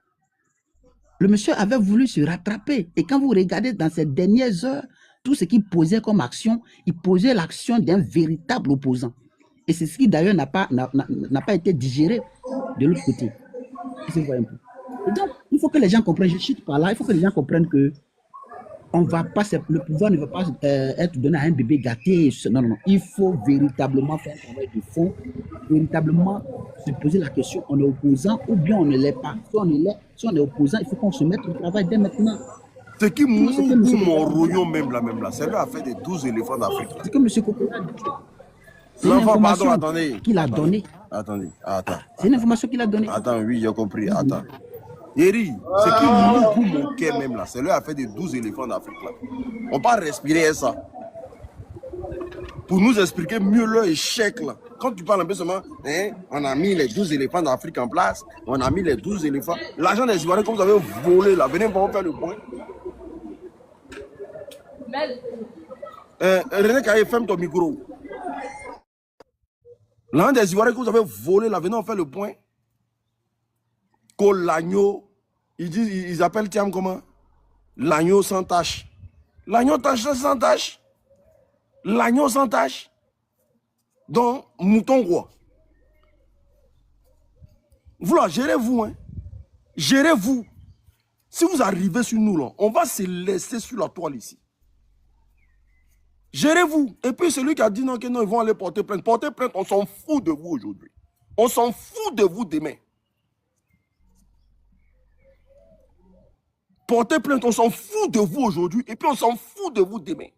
Et quand vous regardez dans ces dernières heures, tout ce qu'il posait comme action, il posait l'action d'un véritable opposant. Et c'est ce qui d'ailleurs n'a pas été digéré de l'autre côté. Et donc, il faut que les gens comprennent, je chute par là, il faut que les gens comprennent que on va pas, le pouvoir ne va pas être donné à un bébé gâté. Non, non, non. Il faut véritablement faire un travail de fond, véritablement se poser la question, on est opposant ou bien on ne l'est pas. Si on est opposant, il faut qu'on se mette au travail dès maintenant. Ce qui Tout ce que M. mon rouillon même là, c'est lui a fait des 12 éléphants d'Afrique. C'est que M. Kokora dit. C'est une L'enfant, pardon, information attendez. qu'il a donnée. Attendez, attends. C'est une information qu'il a donnée. Attends, oui, j'ai compris. Attends. Yeri, ce qui mon cœur même là, c'est lui a fait des 12 éléphants d'Afrique là. On va respirer ça. Pour nous expliquer mieux leur échec là. Quand tu parles un peu seulement, hein, on a mis les 12 éléphants d'Afrique en place, on a mis les 12 éléphants. L'argent des Ivoiriens que vous avez volé là, venez voir faire le point. René Kaye, ferme ton micro. L'argent des Ivoiriens que vous avez volé là, venez faire le point. Que l'agneau, ils appellent Tiam comment? L'agneau sans tache. L'agneau sans tache. L'agneau sans tache. Donc, mouton roi. Vous là, gérez-vous, hein. Gérez-vous. Si vous arrivez sur nous, là, on va se laisser sur la toile ici. Gérez-vous. Et puis celui qui a dit non, que non, ils vont aller porter plainte. Porter plainte, on s'en fout de vous aujourd'hui. On s'en fout de vous demain. Porter plainte, on s'en fout de vous aujourd'hui. Et puis on s'en fout de vous demain.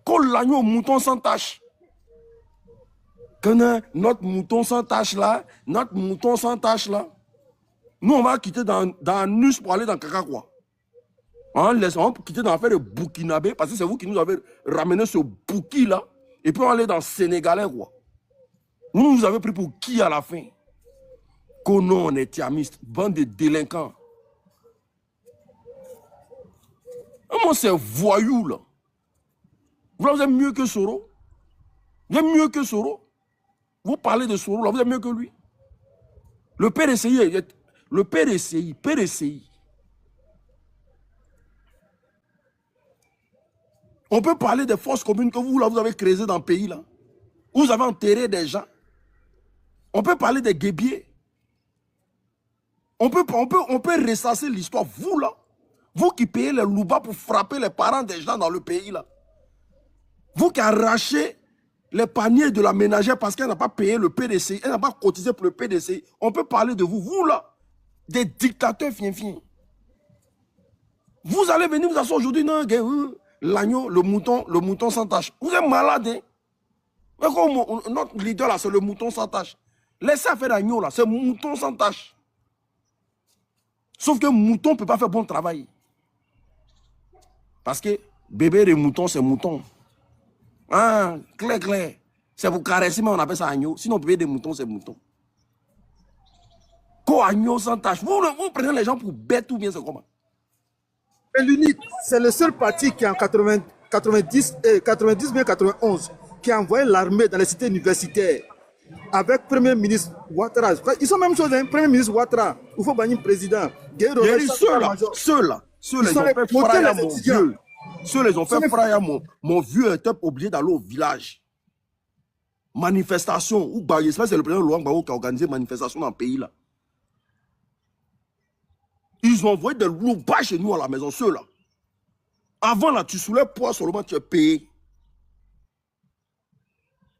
Quand l'agneau mouton sans tache. Quand notre mouton sans tache là, notre mouton sans tache là, nous on va quitter dans Nus pour aller dans Kakakwa. On va quitter dans l'affaire de Burkinabé parce que c'est vous qui nous avez ramené ce Bouki là. Et puis on va aller dans Sénégalais quoi. Vous nous avez pris pour qui à la fin? Que non, on est tiamistes, bande de délinquants. Comment c'est voyou là? Vous êtes mieux que Soro? Vous êtes mieux que Soro? Vous parlez de Soro là, vous êtes mieux que lui? Le PDCI. On peut parler des forces communes que vous, là, vous avez créées dans le pays là. Vous avez enterré des gens. On peut parler des guébiers. On peut ressasser l'histoire. Vous là, vous qui payez les louba pour frapper les parents des gens dans le pays là. Vous qui arrachez les paniers de la ménagère parce qu'elle n'a pas payé le PDCI, elle n'a pas cotisé pour le PDCI. On peut parler de vous. Vous là, des dictateurs fiens. Vous allez venir vous asseoir aujourd'hui, non, l'agneau, le mouton sans tache. Vous êtes malade, hein? Notre leader là, c'est le mouton sans tache. Laissez faire l'agneau là, c'est mouton sans tache. Sauf que mouton ne peut pas faire bon travail. Parce que bébé de mouton, c'est mouton. Ah, clair. C'est pour caresser, mais on appelle ça agneau. Sinon, bébé de mouton, c'est mouton. Quoi, agneau sans tache? Vous prenez les gens pour bêtes ou bien c'est comment? Et l'UNIT, c'est le seul parti qui en 90 bien 91, qui a envoyé l'armée dans les cités universitaires avec Premier ministre Ouattara. Ils sont même chose, hein, Premier ministre Ouattara, il faut bannir le président. Ceux-là, ils ont fait fraya mon vieux. Ceux-là, ils ont fait fraya mon vieux était obligé d'aller au village. Manifestation, ou c'est le président Laurent Gbagbo qui a organisé manifestation dans le pays là. Ils ont envoyé des loupas chez nous à la maison, ceux-là. Avant là, tu soulèves poids seulement, tu es payé.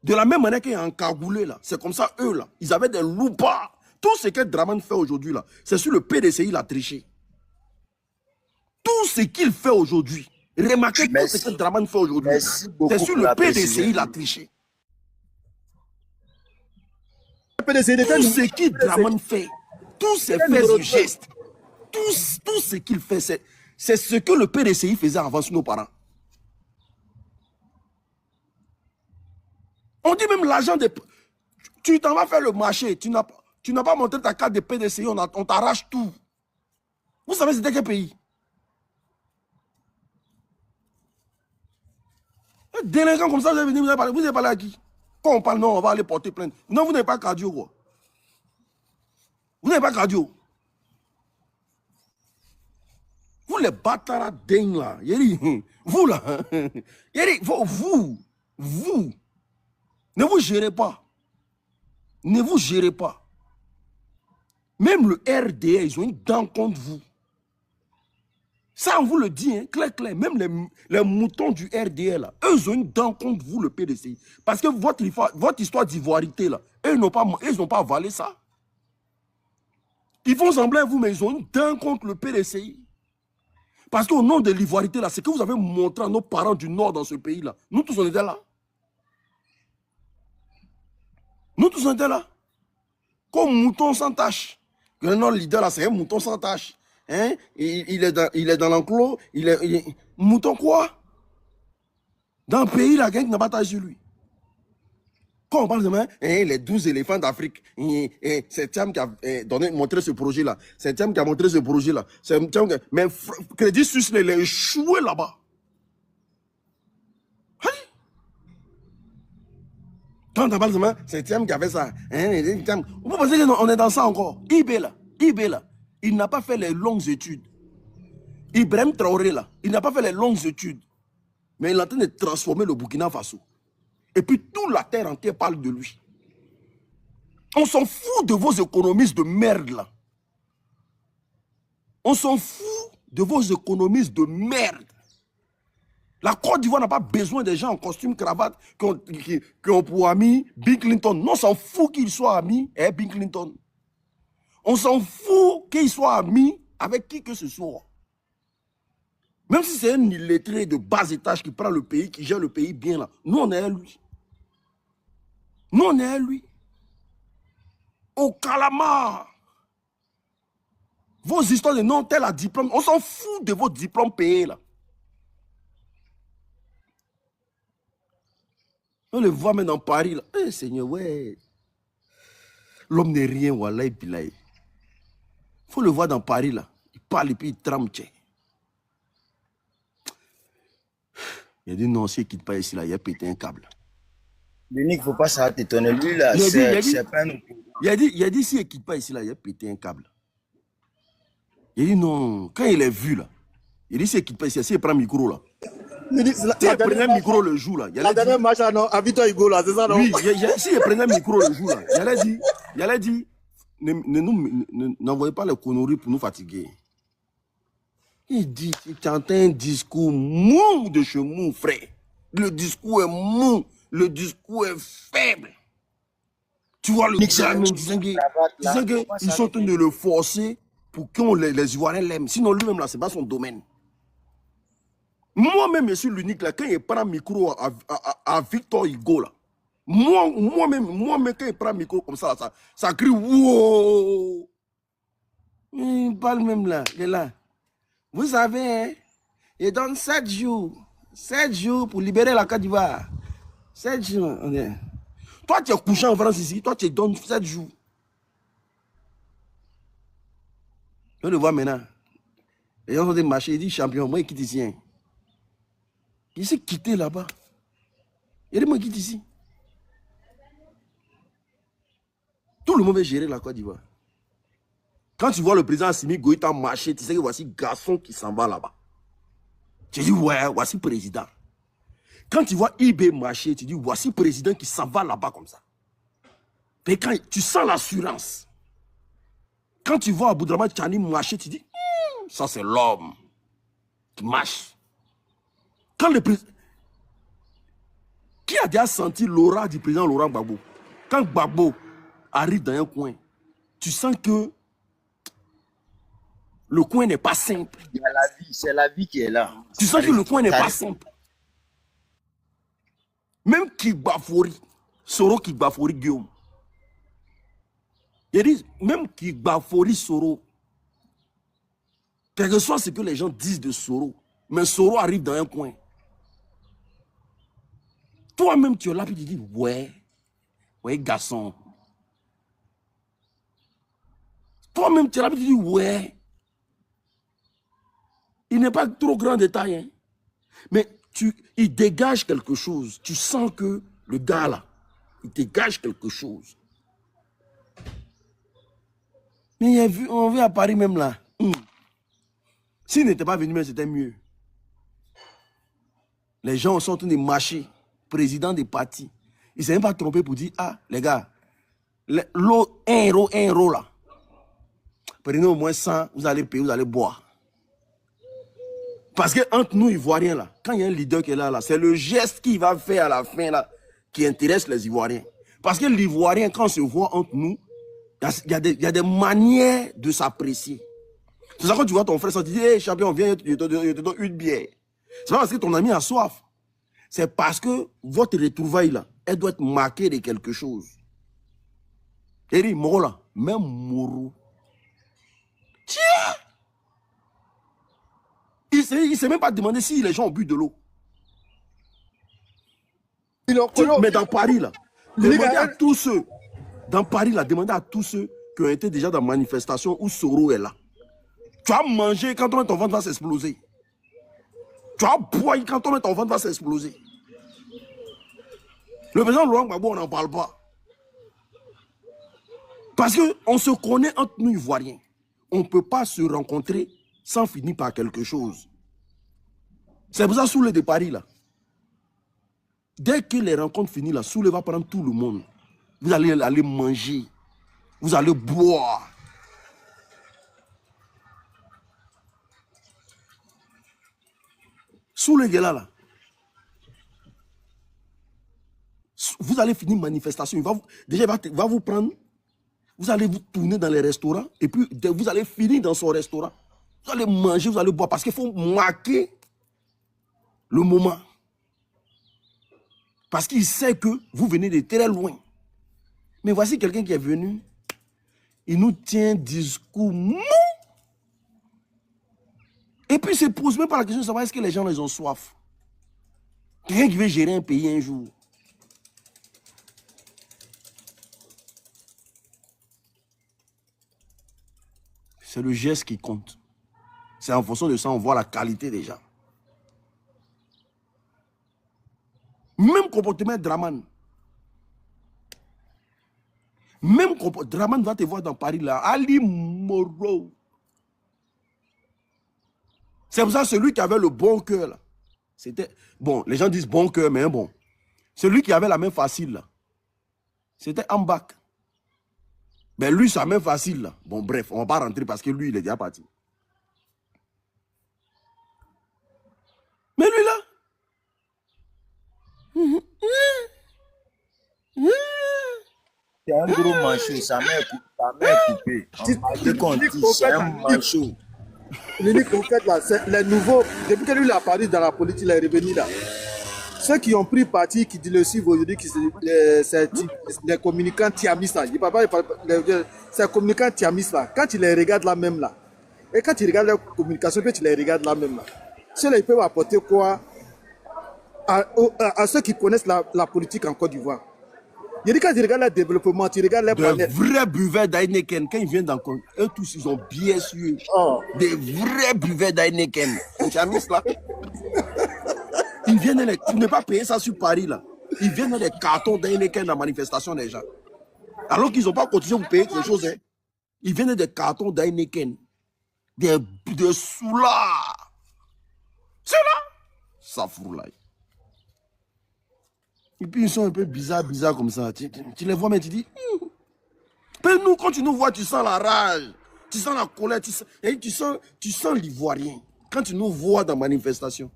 De la même manière qu'il y a un cagoulé là, c'est comme ça eux là, ils avaient des loupas. Tout ce que Draman fait aujourd'hui là, c'est sur le PDCI il a triché. Tout ce qu'il fait aujourd'hui, remarquez tout ce que Draman fait aujourd'hui, c'est sur le PDCI il a triché. Tout ce que Draman fait, tous ses faits et gestes, tout ce qu'il fait, c'est ce que le PDCI faisait avant sur nos parents. On dit même l'argent des... Tu t'en vas faire le marché, tu n'as pas montré ta carte de PDCI, on t'arrache tout. Vous savez c'était quel pays? Un délinquant comme ça, vous avez parlé à qui? Quand on parle, non, on va aller porter plainte. Non, vous n'avez pas cardio, quoi. Vous n'avez pas cardio. Vous les bâtards dingues là, vous là, vous, ne vous gérez pas. Ne vous gérez pas. Même le RDA, ils ont une dent contre vous. Ça, on vous le dit, hein, clair, clair. Même les moutons du RDL, là, eux, ils ont une dent contre vous, le PDCI. Parce que votre histoire d'ivoirité, là, eux, ils n'ont pas avalé ça. Ils font sembler à vous, mais ils ont une dent contre le PDCI. Parce qu'au nom de l'ivoirité, là, c'est que vous avez montré à nos parents du Nord dans ce pays-là. Nous tous, on était là. Nous tous, on était là. Comme mouton sans tache. Le Nord leader, là, c'est un mouton sans tache. Hein? Il est dans l'enclos. Mouton quoi? Dans le pays, la gang n'a pas taché sur lui. Quand on parle de les 12 éléphants d'Afrique, c'est Thiam qui a montré ce projet-là. C'est Thiam qui a montré ce projet-là. Mais Crédit Suisse, il a échoué là-bas. Quand on parle de c'est Thiam qui a fait ça. Vous pensez qu'on est dans ça encore? IB là, il n'a pas fait les longues études. Ibrahim Traoré là, il n'a pas fait les longues études. Mais il est en train de transformer le Burkina Faso. Et puis toute la terre entière parle de lui. On s'en fout de vos économistes de merde là. On s'en fout de vos économistes de merde. La Côte d'Ivoire n'a pas besoin des gens en costume cravate qui ont pour ami Bill Clinton. Non, on s'en fout qu'il soit ami avec Bill Clinton. On s'en fout qu'il soit ami avec qui que ce soit. Même si c'est un illettré de bas étage qui prend le pays, qui gère le pays bien là. Nous, on est à lui. Nous, on est à lui. Au calamar. Vos histoires de non tel à diplôme, on s'en fout de vos diplômes payés là. On le voit même dans Paris là. Eh Seigneur, ouais. L'homme n'est rien, wallahi billahi. Faut le voir dans Paris là. Il parle et puis il tremble. Il a dit non, s'il ne quitte pas ici là, il a pété un câble. L'unique, faut pas ça t'étonner. Lui là, c'est pas un... Il a dit s'il ne quitte pas ici là, il a pété un câble. Il a dit non, quand il est vu là, il dit s'il ne quitte pas ici, s'il prend le micro là. S'il prenait le micro le jour là, la dernière match à Victor Hugo là, c'est ça non? Oui, s'il prenait le micro le jour là, il allait dire, n'envoyez pas les conneries pour nous fatiguer. Il dit, tu entends un discours mou de chez mou, frère. Le discours est mou, le discours est faible. Tu vois le gars même disant qu'ils sont en train de le forcer pour que les Ivoiriens l'aiment. Sinon lui-même là, c'est pas son domaine. Moi-même, je suis l'unique là, quand il prend le micro à Victor Hugo là, moi-même, quand il prend le micro comme ça crie wow. Il parle même là, il est là. Vous savez, hein, il donne 7 jours. 7 jours pour libérer la Côte d'Ivoire. 7 jours. Toi, tu es couché en France ici, toi, tu donnes 7 jours. On le voit maintenant. Les gens sont des marchés, il dit champion, moi, il quitte ici. Hein. Il s'est quitté là-bas. Il dit, moi, il quitte ici. Tout le monde veut gérer la Côte d'Ivoire. Quand tu vois le président Assimi Goïta marcher, tu sais que voici garçon qui s'en va là-bas. Tu dis, ouais, voici président. Quand tu vois IB marcher, tu dis, voici président qui s'en va là-bas comme ça. Et quand tu sens l'assurance. Quand tu vois Aboudraman Tchani marcher, tu dis, ça c'est l'homme qui marche. Quand le président... Qui a déjà senti l'aura du président Laurent Gbagbo? Quand Gbagbo arrive dans un coin, tu sens que le coin n'est pas simple. Il y a la vie, c'est la vie qui est là. Tu sens que le coin n'est pas simple. Même Kigbafori, Soro Kigbafori Guillaume. Il dit, même Kigbafori Soro, quel que soit ce que les gens disent de Soro, mais Soro arrive dans un coin. Toi-même, tu es là et tu dis, ouais, garçon. Toi-même, tu es là et tu dis, ouais. Il n'est pas trop grand détail, hein. Mais il dégage quelque chose. Tu sens que le gars là, il dégage quelque chose. Mais on vit à Paris même là. S'il n'était pas venu, c'était mieux. Les gens sont en train de marcher. Président des partis. Il ne s'est même pas trompé pour dire, ah, les gars, l'eau, 1 euro là. Prenez au moins 100, vous allez payer, vous allez boire. Parce que entre nous, Ivoiriens, là, quand il y a un leader qui est là, c'est le geste qu'il va faire à la fin là, qui intéresse les Ivoiriens. Parce que l'Ivoirien, quand on se voit entre nous, il y a des manières de s'apprécier. C'est ça quand tu vois ton frère, ça te dit, hey, champion, viens, je te donne une bière. C'est pas parce que ton ami a soif. C'est parce que votre retrouvaille là, elle doit être marquée de quelque chose. Eri, Moro là, même Moro. Tiens! Il ne s'est même pas demandé si les gens ont bu de l'eau. Mais dans Paris là, demandez à tous ceux, dans Paris là, demandez à tous ceux qui ont été déjà dans la manifestation où Soro est là. Tu as mangé quand ton ventre va s'exploser. Tu as boire quand ton ventre va s'exploser. Le président Laurent Gbagbo, on n'en parle pas. Parce qu'on se connaît entre nous Ivoiriens. On ne peut pas se rencontrer sans finir par quelque chose. C'est pour ça Soule de Paris là. Dès que les rencontres finissent là, Soule va prendre tout le monde. Vous allez aller manger. Vous allez boire. Soule est là. Vous allez finir manifestation. Déjà, il va vous prendre. Vous allez vous tourner dans les restaurants. Et puis, vous allez finir dans son restaurant. Vous allez manger, vous allez boire. Parce qu'il faut marquer le moment. Parce qu'il sait que vous venez de très loin. Mais voici quelqu'un qui est venu. Il nous tient un discours mou. Et puis, il ne se pose même pas la question de savoir est-ce que les gens les ont soif. Quelqu'un qui veut gérer un pays un jour. C'est le geste qui compte. C'est en fonction de ça, on voit la qualité des gens. Même comportement de Draman. Même comportement. Draman va te voir dans Paris là. Ali Moro. C'est pour ça celui qui avait le bon cœur là. C'était. Bon, les gens disent bon cœur, mais bon. Celui qui avait la main facile là. C'était Ambak. Mais lui, sa main facile là. Bon, bref, on va pas rentrer parce que lui, il est déjà parti. Mais lui là. C'est un gros manchot, sa main est coupée. C'est un manchot. L'unique en fait là, c'est les nouveaux. Depuis que lui il a apparu dans la politique, il est revenu là. Ceux qui ont pris parti, qui disent le suivre aujourd'hui, c'est les communicants tiamistes là. C'est les communicants tiamistes là. Quand tu les regardes là même là, et quand tu regardes leur communication, tu les regardes là même là. Ceux-là, ils peuvent apporter quoi à ceux qui connaissent la politique en Côte d'Ivoire. Il dit quand tu regardes le développement, tu regardes les planètes. Des vrais buveurs d'Heineken, quand ils viennent dans eux tous, ils ont bien su. Oh. Des vrais buveurs d'Heineken. Tiamistes là. Ils viennent, tu n'es pas payé ça sur Paris là. Ils viennent dans des cartons d'Heineken dans la manifestation des gens. Alors qu'ils n'ont pas continué à vous payer quelque chose. Hein. Ils viennent des cartons d'Heineken. Des soulards. C'est là. Ça fout là. Et puis ils sont un peu bizarres comme ça. Tu les vois, mais tu dis. Mais nous, quand tu nous vois, tu sens la rage. Tu sens la colère. Tu sens l'Ivoirien. Quand tu nous vois dans la manifestation.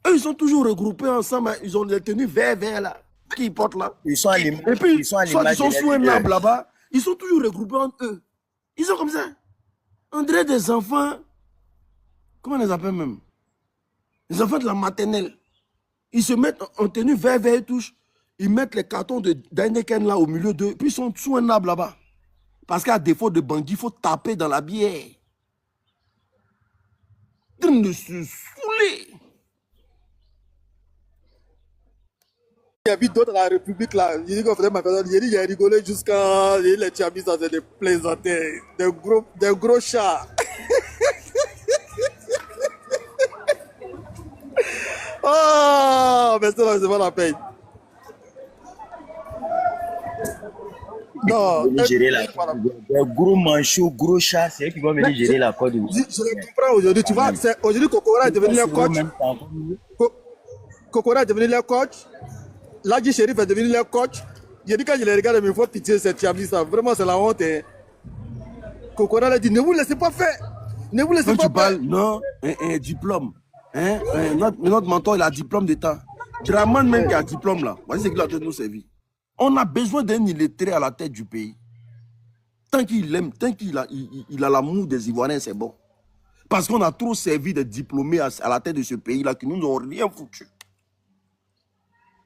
Eux, ils sont toujours regroupés ensemble. Ils ont des tenues vert là. Qui portent là. Ils sont à l'image. Et puis, ils sont sous un arbre là-bas. Ils sont toujours regroupés entre eux. Ils sont comme ça. On dirait des enfants. Comment on les appelle même? Les enfants de la maternelle. Ils se mettent en tenue vert et touche. Ils mettent les cartons d'Heineken là au milieu d'eux. Puis ils sont sous un arbre là-bas. Parce qu'à défaut de bandit, il faut taper dans la bière. De se saouler. Il y a vu d'autres à la République là. Il dit qu'il a rigolé jusqu'à les Tchamis dans des plaisanteries. Des gros chats. Oh, mais ça, c'est pas la peine. Non, gérer la gros manchots, gros chats, c'est eux qui vont venir gérer la Côte d'Ivoire. Je le comprends aujourd'hui. Tu vois, aujourd'hui, Kokora est devenu le coach. Kokora est devenu le coach. Ladji Chérif est devenu le coach. J'ai dit quand je les regarde, mais il faut pitié cette Tchamis. Vraiment, c'est la honte. Hein. Kokora a dit, ne vous laissez pas faire. Ne vous laissez quand pas tu parles, faire. non, un diplôme. Notre mentor, il a diplôme d'État. Draman même qui a diplôme là. Voici ce qu'il a de nous servir. On a besoin d'un illettré à la tête du pays. Tant qu'il aime, tant qu'il a, il a l'amour des Ivoiriens, c'est bon. Parce qu'on a trop servi de diplômés à la tête de ce pays-là qui nous n'ont rien foutu.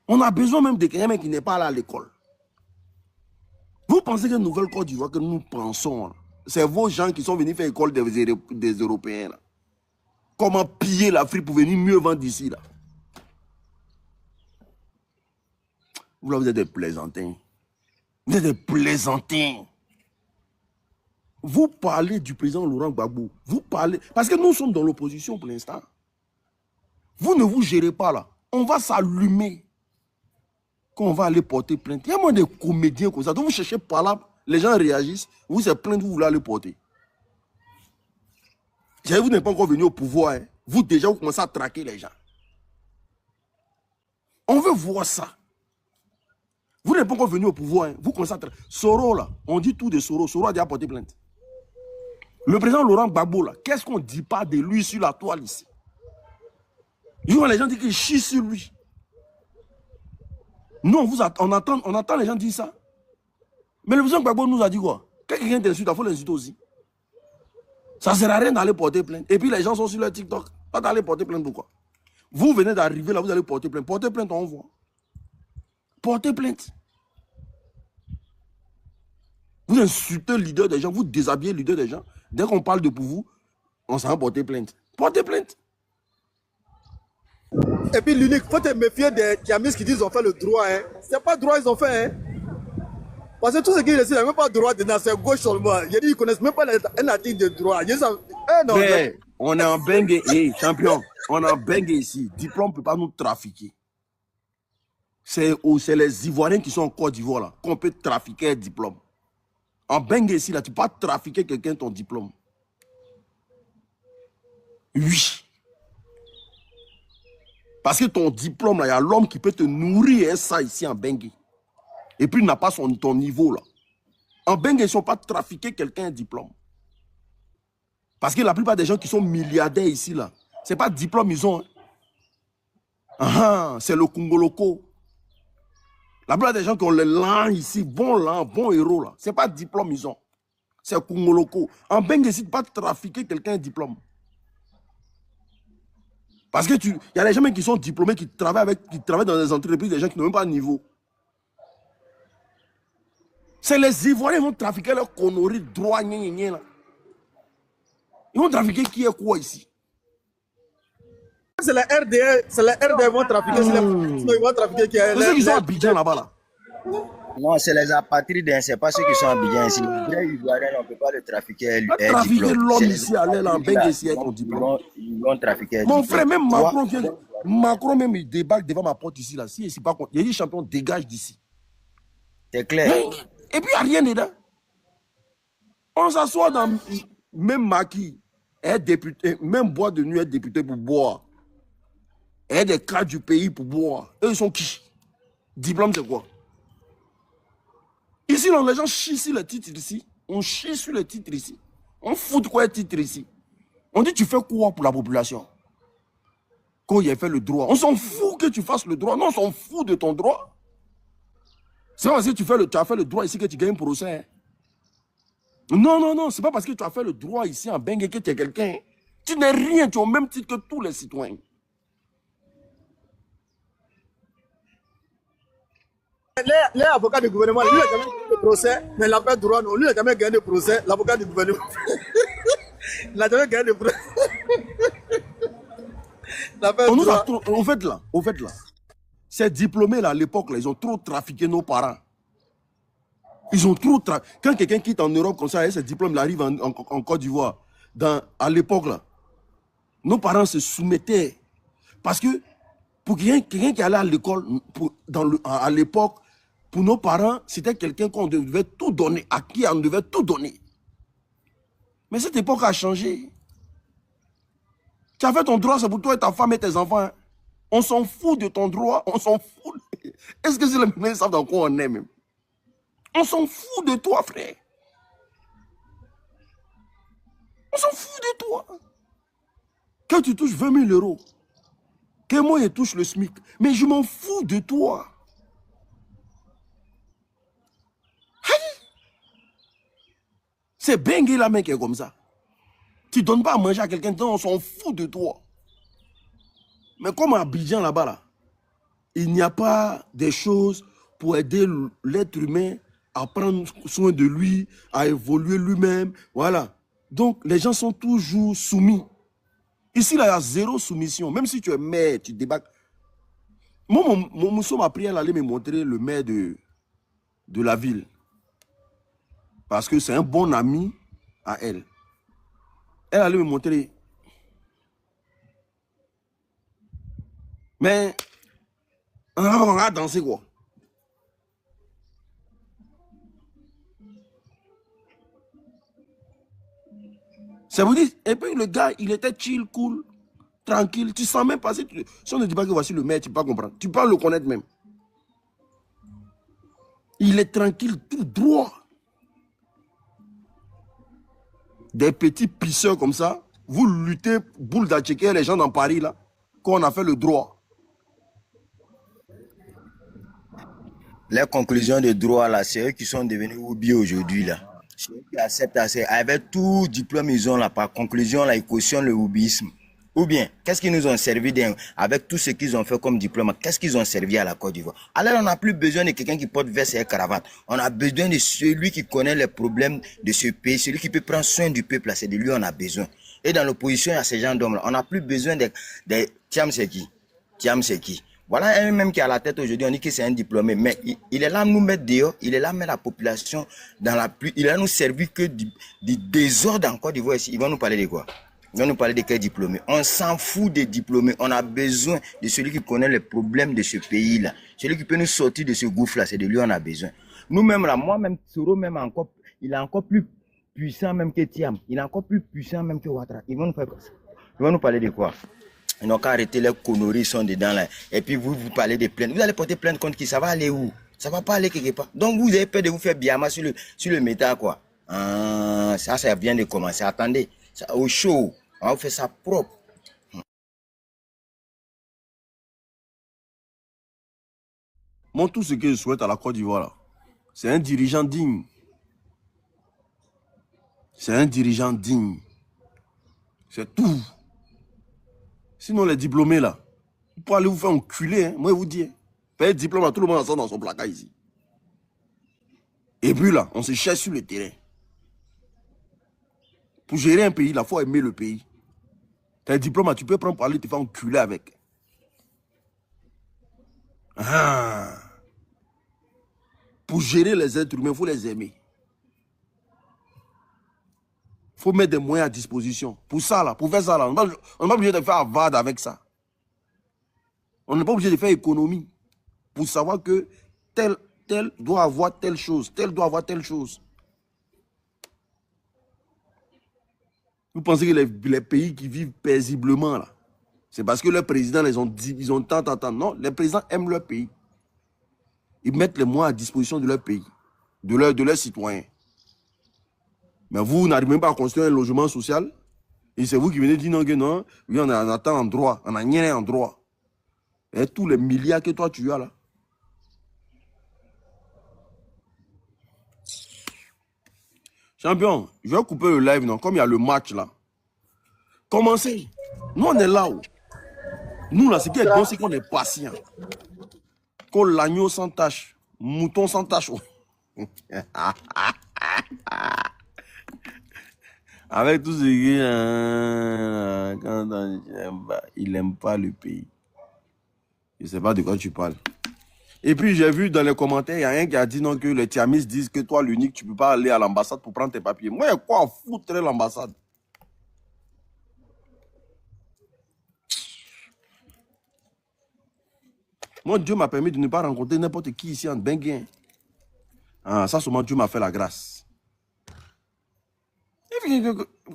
On a besoin même de quelqu'un qui n'est pas allé à l'école. Vous pensez que Nouvelle Côte d'Ivoire que nous pensons, c'est vos gens qui sont venus faire l'école des Européens. Là. Comment piller l'Afrique pour venir mieux vendre d'ici là. Vous êtes des plaisantins. Vous êtes des plaisantins. Vous parlez du président Laurent Gbagbo. Vous parlez... Parce que nous sommes dans l'opposition pour l'instant. Vous ne vous gérez pas là. On va s'allumer. Quand on va aller porter plainte. Il y a moins de comédiens comme ça. Donc vous cherchez par là, les gens réagissent. Vous c'est plainte, vous voulez aller porter. Vous n'êtes pas encore venu au pouvoir. Hein. Vous déjà, vous commencez à traquer les gens. On veut voir ça. Vous n'êtes pas encore venu au pouvoir. Hein. Vous commencez à traquer. Soro là, on dit tout de Soro. Soro a déjà porté plainte. Le président Laurent Gbagbo là, qu'est-ce qu'on ne dit pas de lui sur la toile ici? Les gens disent qu'il chie sur lui. Nous, on entend les gens dire ça. Mais le président Gbagbo nous a dit quoi? Quand quelqu'un t'insulte, il faut l'insulter aussi. Ça ne sert à rien d'aller porter plainte. Et puis les gens sont sur leur TikTok. Pas d'aller porter plainte, pourquoi? Vous venez d'arriver là, vous allez porter plainte. Porter plainte, on voit. Porter plainte. Vous insultez le leader des gens, vous déshabillez le leader des gens. Dès qu'on parle de pour vous, on s'en va porter plainte. Porter plainte. Et puis l'unique, il faut te méfier des Tiamis qui disent qu'ils ont fait le droit. Hein. C'est pas droit, ils ont fait. Hein. Parce que tout ce qu'ils disent, ils n'ont même pas droit de c'est gauche seulement. Ils ne connaissent même pas un article de droit. Non, mais on est en bengue, champion. On est en bengue ici. Diplôme ne peut pas nous trafiquer. C'est les Ivoiriens qui sont en Côte d'Ivoire là qu'on peut trafiquer un diplôme. En bengue ici, là, tu peux pas trafiquer quelqu'un ton diplôme. Oui. Parce que ton diplôme, là, il y a l'homme qui peut te nourrir ça ici en bengue. Et puis il n'a pas ton niveau là. En bengue, ils ne sont pas trafiquer quelqu'un un diplôme. Parce que la plupart des gens qui sont milliardaires ici là, ce n'est pas diplôme ils ont. Hein. C'est le Congoloko. La plupart des gens qui ont le lent ici, bon héros là, ce n'est pas diplôme ils ont. C'est Congoloko. En bengue ici, tu ne peux pas trafiquer quelqu'un un diplôme. Parce que il y a des gens qui sont diplômés, qui travaillent dans des entreprises, des gens qui n'ont même pas de niveau. C'est les Ivoiriens qui vont trafiquer leurs conneries droit, là. Ils vont trafiquer qui est quoi ici? C'est la RDA, qui vont trafiquer. Ils vont trafiquer qui est. C'est ceux qui sont à Abidjan là-bas là. Non, c'est les apatrides, c'est pas ceux qui sont à Abidjan ici. Les vrais Ivoiriens, on ne peut pas le trafiquer. Trafiquer l'homme ici, aller là, en bengue ici, avec ton diplôme. Ils vont trafiquer. Mon frère, même Macron, même il débarque devant ma porte ici là. Si c'est pas contre, il dit champion, dégage d'ici. C'est clair. Et puis il n'y a rien dedans. On s'assoit dans même Maki, est député, même boîte de nuit est député pour boire. Et des cadres du pays pour boire. Eux, ils sont qui? Diplôme, c'est quoi? Ici, les gens chient sur le titre ici. On chie sur le titre ici. On fout de quoi le titre ici. On dit, tu fais quoi pour la population? Quand il a fait le droit. On s'en fout que tu fasses le droit. Non, on s'en fout de ton droit. C'est pas parce que tu as fait le droit ici que tu gagnes un procès. Hein. Non. C'est pas parce que tu as fait le droit ici en bengue que tu es quelqu'un. Tu n'es rien. Tu es au même titre que tous les citoyens. Les avocats du gouvernement, lui, il a jamais gagné de procès, mais il n'a pas de droit. Lui, il n'a jamais gagné de procès, l'avocat du gouvernement. Il n'a jamais gagné de procès. Au fait là, ces diplômés là, à l'époque, ils ont trop trafiqué nos parents. Ils ont trop trafiqué. Quand quelqu'un quitte en Europe comme ça, et ses diplômes, il arrive en Côte d'Ivoire, à l'époque là, nos parents se soumettaient. Parce que pour quelqu'un qui allait à l'école, à l'époque, pour nos parents, c'était quelqu'un qu'on devait tout donner, à qui on devait tout donner. Mais cette époque a changé. Tu as fait ton droit, c'est pour toi et ta femme et tes enfants. Hein. On s'en fout de ton droit, on s'en fout. Est-ce que c'est les mêmes savent dans quoi on est même? On s'en fout de toi, frère. On s'en fout de toi. Que tu touches 20 000 euros. Que moi, je touche le SMIC. Mais je m'en fous de toi. C'est bengue la mec qui est comme ça. Tu ne donnes pas à manger à quelqu'un, on s'en fout de toi. Mais comme à Abidjan là-bas, là, il n'y a pas des choses pour aider l'être humain à prendre soin de lui, à évoluer lui-même. Voilà. Donc, les gens sont toujours soumis. Ici, là, il y a zéro soumission. Même si tu es maire, tu débarques. Moi, mon mousseau m'a prié à aller me montrer le maire de la ville. Parce que c'est un bon ami à elle. Elle allait me montrer. Mais, on va danser quoi? Ça vous dit, et puis le gars, il était chill, cool, tranquille. Tu sens même pas, si on ne dit pas que voici le maire, tu ne peux pas comprendre. Tu peux le connaître même. Il est tranquille, tout droit. Des petits pisseurs comme ça, vous luttez, boule d'atchecker les gens dans Paris, là, quand on a fait le droit. Les conclusions de droit, là, c'est eux qui sont devenus oubliés aujourd'hui, là. C'est eux qui acceptent assez. Avec tout diplôme ils ont, là, par conclusion, là, ils cautionnent le oublisme. Ou bien, qu'est-ce qu'ils nous ont servi avec tout ce qu'ils ont fait comme diplôme, qu'est-ce qu'ils ont servi à la Côte d'Ivoire? Alors, on n'a plus besoin de quelqu'un qui porte veste et cravate. On a besoin de celui qui connaît les problèmes de ce pays, celui qui peut prendre soin du peuple. C'est de lui on a besoin. Et dans l'opposition à ces gens d'hommes-là, on n'a plus besoin de Thiam c'est qui? Thiam c'est qui? Voilà un même qui est à la tête aujourd'hui, on dit que c'est un diplômé, mais il est là à nous mettre dehors, il est là à mettre la population dans la pluie, il est là à nous servir que du désordre en Côte d'Ivoire ici. Ils vont nous parler de quoi? Ils vont nous parler de quel diplômé? On s'en fout des diplômés, on a besoin de celui qui connaît les problèmes de ce pays-là, celui qui peut nous sortir de ce gouffre-là, c'est de lui on a besoin. Nous-mêmes là, moi-même, Soro même encore, il est encore plus puissant même que Thiam, il est encore plus puissant même que Ouattara. Ils vont nous faire quoi? Ils vont nous parler de quoi? Ils n'ont qu'à arrêter les conneries, ils sont dedans là. Et puis vous parlez de plainte. Vous allez porter plainte contre qui? Ça va aller où? Ça va pas aller quelque part. Donc vous avez peur de vous faire biama sur le métal quoi. Ça vient de commencer. Attendez, ça, au chaud, on va faire ça propre. Moi, tout ce que je souhaite à la Côte d'Ivoire, c'est un dirigeant digne. C'est un dirigeant digne. C'est tout. Sinon, les diplômés, là, vous pouvez aller vous faire enculer, hein, moi, je vous dis. Faire diplôme à tout le monde ensemble dans son placard ici. Et puis là, on se cherche sur le terrain. Pour gérer un pays, il faut aimer le pays. Tes diplômes, tu peux prendre pour aller te faire enculer avec. Pour gérer les êtres humains, il faut les aimer. Il faut mettre des moyens à disposition. Pour ça, là, pour faire ça, là, on n'est pas obligé de faire avade avec ça. On n'est pas obligé de faire économie pour savoir que tel doit avoir telle chose, tel doit avoir telle chose. Vous pensez que les pays qui vivent paisiblement, là, c'est parce que leurs présidents les ont dit, ils ont tant. Non, les présidents aiment leur pays. Ils mettent les moyens à disposition de leur pays, de leurs citoyens. Mais vous n'arrivez même pas à construire un logement social. Et c'est vous qui venez dire non, que non, oui, on attend en droit, on n'a rien en droit. Et tous les milliards que toi tu as là. Champion, je vais couper le live, non, comme il y a le match là. Commencez. Nous, on est là où? Nous, là, ce qui est bon, c'est qu'on est patient. Qu'on l'agneau sans tache, mouton sans tache. Avec tout ce qui il n'aime pas le pays. Je ne sais pas de quoi tu parles. Et puis j'ai vu dans les commentaires, il y a un qui a dit non, que les Thiamis disent que toi l'unique, tu ne peux pas aller à l'ambassade pour prendre tes papiers. Moi, il y a quoi à foutre l'ambassade? Moi, Dieu m'a permis de ne pas rencontrer n'importe qui ici en Benguin. Ah, ça seulement Dieu m'a fait la grâce.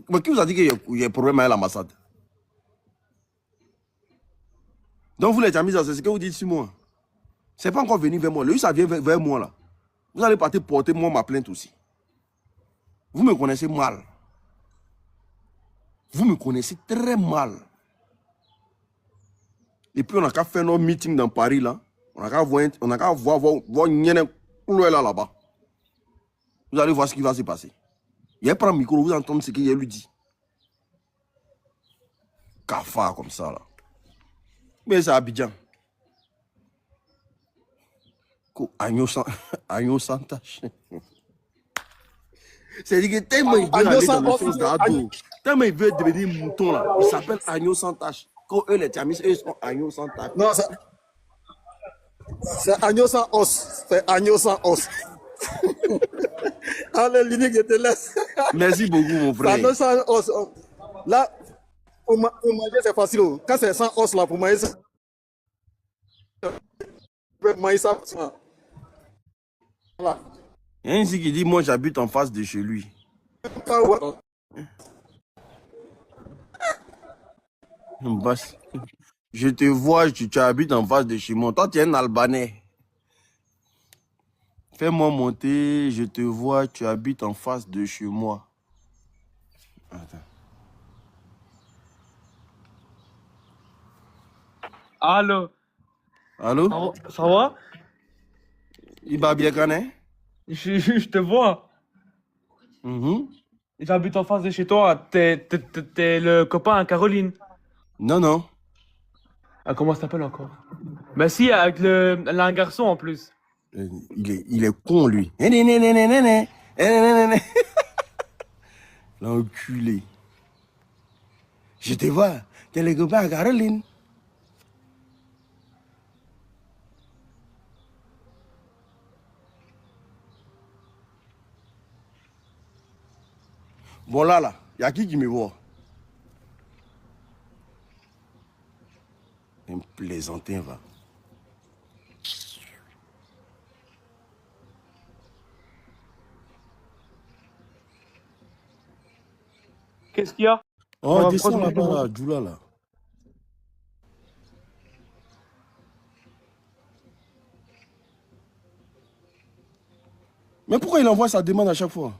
Mais qui vous a dit qu'il y a un problème à l'ambassade? Donc vous les Thiamis, c'est ce que vous dites sur moi. C'est pas encore venu vers moi. Lui, ça vient vers moi là. Vous allez partir porter moi ma plainte aussi. Vous me connaissez mal. Vous me connaissez très mal. Et puis on a qu'à faire nos meetings dans Paris là. On a qu'à voir Nyene Kouloué là-bas. Vous allez voir ce qui va se passer. Il prend le micro, vous entendez ce qu'il lui dit. Cafard comme ça là. Mais c'est Abidjan. Agneau sans tache. C'est-à-dire que tellement il veut aller dans le sens d'ado, tellement il veut devenir mouton là, il s'appelle agneau sans tache. Quand eux les Tiamis, eux ils sont agneau sans tache. Non, c'est agneau sans os. C'est agneau sans os. Allez, l'unique je te laisse. Merci beaucoup mon frère. Agneau sans os. Là, pour manger c'est facile. Quand c'est sans os là, pour manger ça. Voilà. Il y a un ici qui dit, moi j'habite en face de chez lui. Basse. Je te vois, tu habites en face de chez moi. Toi, tu es un Albanais. Fais-moi monter, je te vois, tu habites en face de chez moi. Attends. Allô? Allô? Ça va? Il va bien, Kané? Je te vois. J'habite en face de chez toi. T'es le copain à Caroline. Non, non. Ah, comment ça s'appelle encore? Bah si, avec un garçon en plus. Il est con, lui. L'enculé. Je te vois. T'es le copain à Caroline. Bon, là, il y a qui me voit? Un plaisantin, va. Qu'est-ce qu'il y a? Oh, descends là-bas, là, Djoula, là. Mais pourquoi il envoie sa demande à chaque fois?